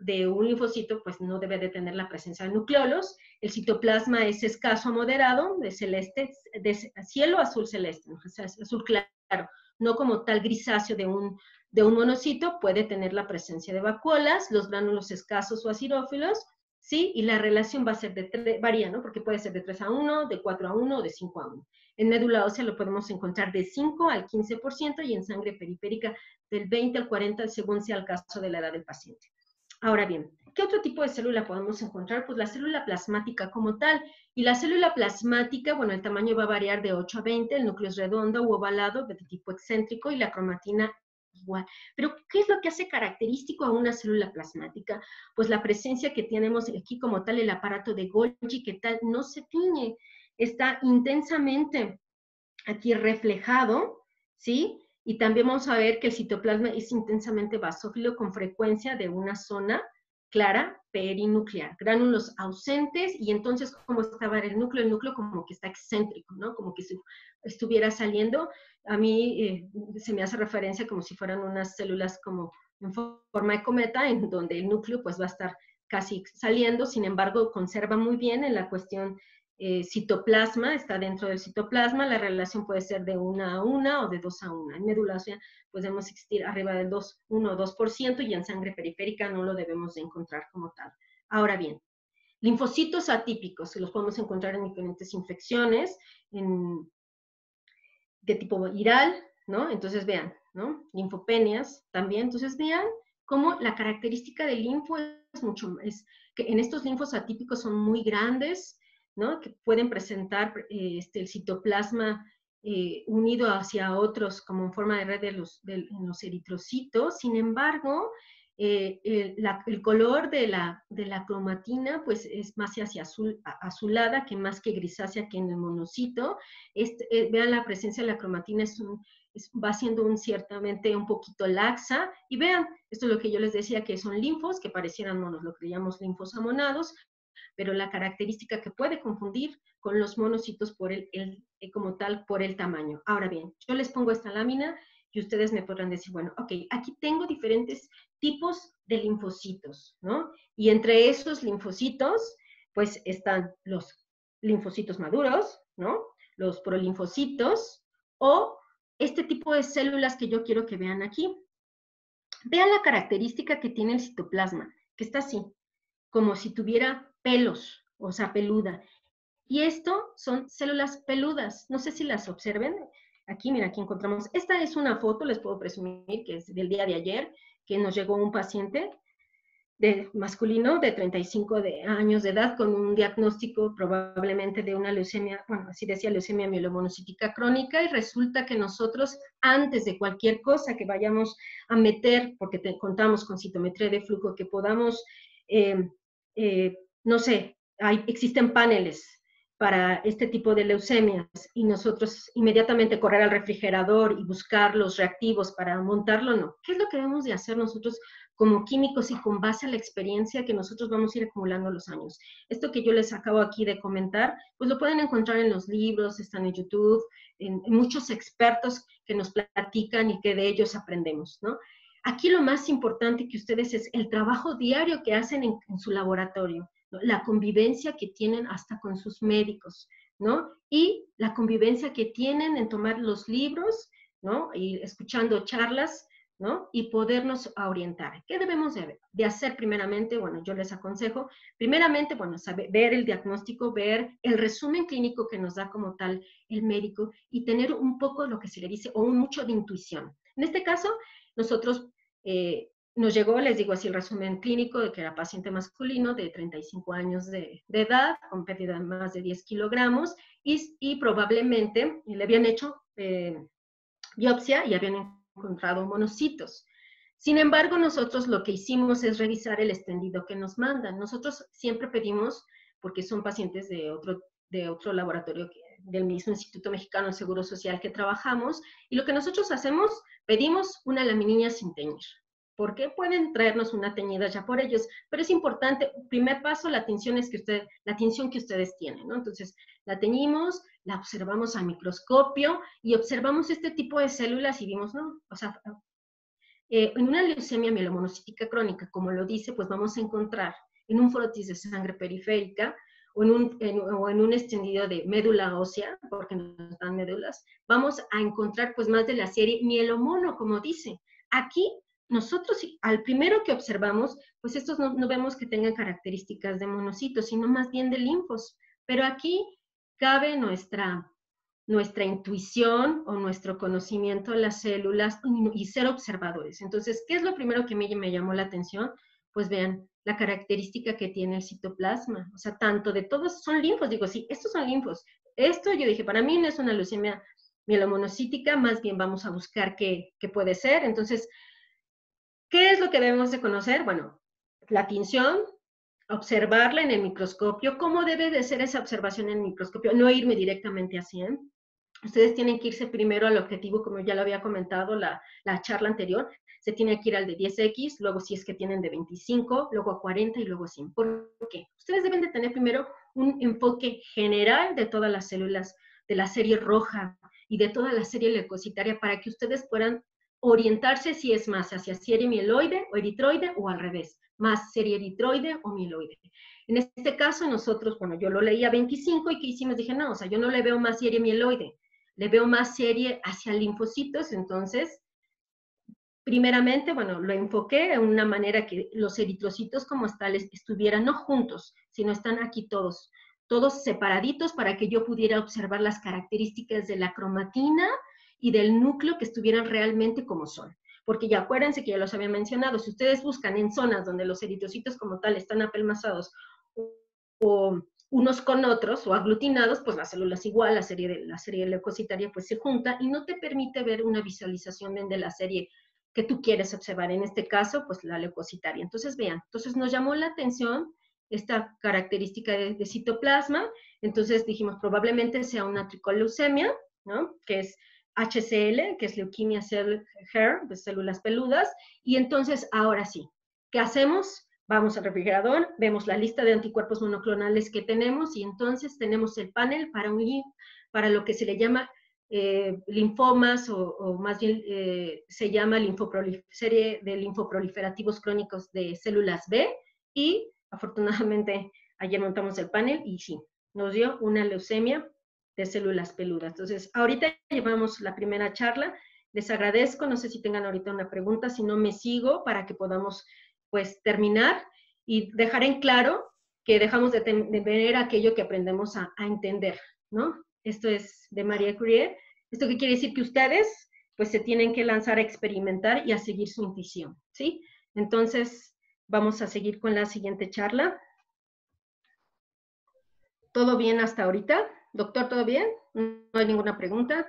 de un linfocito, pues no debe de tener la presencia de nucleolos. El citoplasma es escaso a moderado, de celeste, de cielo azul celeste, ¿no? O sea, es azul claro, no como tal grisáceo de un monocito, puede tener la presencia de vacuolas, los gránulos escasos o acirófilos, ¿sí? Y la relación va a ser varía, ¿no? Porque puede ser de 3 a 1, de 4 a 1 o de 5 a 1. En médula ósea lo podemos encontrar de 5 al 15% y en sangre periférica del 20 al 40% según sea el caso de la edad del paciente. Ahora bien, ¿qué otro tipo de célula podemos encontrar? Pues la célula plasmática como tal. Y la célula plasmática, bueno, el tamaño va a variar de 8 a 20, el núcleo es redondo u ovalado, de tipo excéntrico, y la cromatina igual. Pero, ¿qué es lo que hace característico a una célula plasmática? Pues la presencia que tenemos aquí como tal, el aparato de Golgi, que tal no se tiñe, está intensamente aquí reflejado, ¿sí? Y también vamos a ver que el citoplasma es intensamente basófilo con frecuencia de una zona clara perinuclear, gránulos ausentes, y entonces, ¿cómo estaba el núcleo? El núcleo como que está excéntrico, ¿no? Como que si estuviera saliendo. A mí se me hace referencia como si fueran unas células como en forma de cometa, en donde el núcleo pues va a estar casi saliendo, sin embargo, conserva muy bien en la cuestión citoplasma, está dentro del citoplasma, la relación puede ser de 1 a 1 o de 2 a 1. En médula ósea podemos existir arriba del 2, 1 o 2%, y en sangre periférica no lo debemos de encontrar como tal. Ahora bien, linfocitos atípicos, que los podemos encontrar en diferentes infecciones, de tipo viral, ¿no? Entonces vean, ¿no? Linfopenias también, entonces vean cómo la característica del linfo es mucho más, que en estos linfos atípicos son muy grandes, ¿no? Que pueden presentar el citoplasma unido hacia otros como en forma de red en los eritrocitos. Sin embargo, el color de la cromatina pues es más hacia azulada que más que grisácea que en el monocito. Vean la presencia de la cromatina, va siendo ciertamente un poquito laxa, y vean, esto es lo que yo les decía, que son linfos, que parecieran monos, lo que llamamos linfos amonados, pero la característica que puede confundir con los monocitos por como tal, por el tamaño. Ahora bien, yo les pongo esta lámina y ustedes me podrán decir, bueno, ok, aquí tengo diferentes tipos de linfocitos, ¿no? Y entre esos linfocitos, pues están los linfocitos maduros, ¿no? Los prolinfocitos, o este tipo de células que yo quiero que vean aquí. Vean la característica que tiene el citoplasma, que está así, como si tuviera pelos, o sea, peluda. Y esto son células peludas. No sé si las observen. Aquí, mira, aquí encontramos. Esta es una foto, les puedo presumir, que es del día de ayer, que nos llegó un paciente masculino de 35 años de edad con un diagnóstico probablemente de una leucemia, bueno, así decía, leucemia mielomonocítica crónica, y resulta que nosotros, antes de cualquier cosa que vayamos a meter, porque contamos con citometría de flujo, que podamos, no sé, existen paneles para este tipo de leucemias, y nosotros inmediatamente correr al refrigerador y buscar los reactivos para montarlo, no. ¿Qué es lo que debemos de hacer nosotros como químicos y con base a la experiencia que nosotros vamos a ir acumulando los años? Esto que yo les acabo aquí de comentar, pues lo pueden encontrar en los libros, están en YouTube, en muchos expertos que nos platican y que de ellos aprendemos, ¿no? Aquí lo más importante que ustedes es el trabajo diario que hacen en su laboratorio, ¿no? La convivencia que tienen hasta con sus médicos, ¿no? Y la convivencia que tienen en tomar los libros, ¿no? Y escuchando charlas, ¿no? Y podernos orientar. ¿Qué debemos de hacer primeramente? Bueno, yo les aconsejo, primeramente, bueno, ver el diagnóstico, ver el resumen clínico que nos da como tal el médico, y tener un poco lo que se le dice, o mucho de intuición. En este caso, nosotros nos llegó, les digo así, el resumen clínico de que era paciente masculino de 35 años de edad, con pérdida de más de 10 kilogramos, y probablemente le habían hecho biopsia y habían encontrado monocitos. Sin embargo, nosotros lo que hicimos es revisar el extendido que nos mandan. Nosotros siempre pedimos, porque son pacientes de otro laboratorio del mismo Instituto Mexicano del Seguro Social que trabajamos, y lo que nosotros hacemos, pedimos una laminilla sin teñir. ¿Por qué? Pueden traernos una teñida ya por ellos, pero es importante, primer paso, la tinción que ustedes tienen, ¿no? Entonces, la teñimos, la observamos al microscopio y observamos este tipo de células y vimos, ¿no? O sea, en una leucemia mielomonocítica crónica, como lo dice, pues vamos a encontrar en un frotis de sangre periférica o en un extendido de médula ósea, porque nos dan médulas, vamos a encontrar pues más de la serie mielomono, como dice. Aquí nosotros, al primero que observamos, pues estos no vemos que tengan características de monocitos, sino más bien de linfos. Pero aquí cabe nuestra intuición o nuestro conocimiento de las células y ser observadores. Entonces, ¿qué es lo primero que me llamó la atención? Pues vean, la característica que tiene el citoplasma. O sea, tanto de todos son linfos. Digo, sí, estos son linfos. Esto yo dije, para mí no es una leucemia mielomonocítica, más bien vamos a buscar qué puede ser. Entonces, ¿qué es lo que debemos de conocer? Bueno, la tinción, observarla en el microscopio. ¿Cómo debe de ser esa observación en el microscopio? No irme directamente a 100. Ustedes tienen que irse primero al objetivo, como ya lo había comentado la charla anterior, se tiene que ir al de 10X, luego si es que tienen de 25, luego a 40 y luego a 100. ¿Por qué? Ustedes deben de tener primero un enfoque general de todas las células de la serie roja y de toda la serie leucocitaria para que ustedes puedan orientarse si es más hacia serie mieloide o eritroide o al revés, más serie eritroide o mieloide. En este caso nosotros, bueno, yo lo leí a 25 y ¿qué hicimos? Dije, no, o sea, yo no le veo más serie mieloide, le veo más serie hacia linfocitos, entonces, primeramente, bueno, lo enfoqué de una manera que los eritrocitos como tales estuvieran no juntos, sino están aquí todos separaditos para que yo pudiera observar las características de la cromatina y del núcleo que estuvieran realmente como son. Porque ya acuérdense que ya los había mencionado, si ustedes buscan en zonas donde los eritrocitos como tal están apelmazados o unos con otros o aglutinados, pues las células igual, la serie leucocitaria pues se junta y no te permite ver una visualización de la serie que tú quieres observar, en este caso, pues la leucocitaria. Entonces, vean, entonces nos llamó la atención esta característica de citoplasma, entonces dijimos, probablemente sea una tricoleucemia, ¿no? Que es HCL, que es Leukemia Cell Hair, de células peludas, y entonces, ahora sí, ¿qué hacemos? Vamos al refrigerador, vemos la lista de anticuerpos monoclonales que tenemos y entonces tenemos el panel para lo que se le llama linfomas o más bien se llama serie de linfoproliferativos crónicos de células B y afortunadamente ayer montamos el panel y sí, nos dio una leucemia de células peludas. Entonces, ahorita llevamos la primera charla. Les agradezco, no sé si tengan ahorita una pregunta, si no me sigo para que podamos pues terminar y dejar en claro que dejamos de ver aquello que aprendemos a entender, ¿no? Esto es de Marie Curie. ¿Esto qué quiere decir? Que ustedes pues se tienen que lanzar a experimentar y a seguir su intuición, ¿sí? Entonces, vamos a seguir con la siguiente charla. ¿Todo bien hasta ahorita? Doctor, ¿todo bien? ¿No hay ninguna pregunta?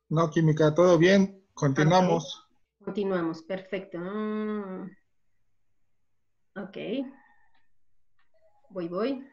No, Química, todo bien. Continuamos. Okay. Continuamos, perfecto. Ok. Voy.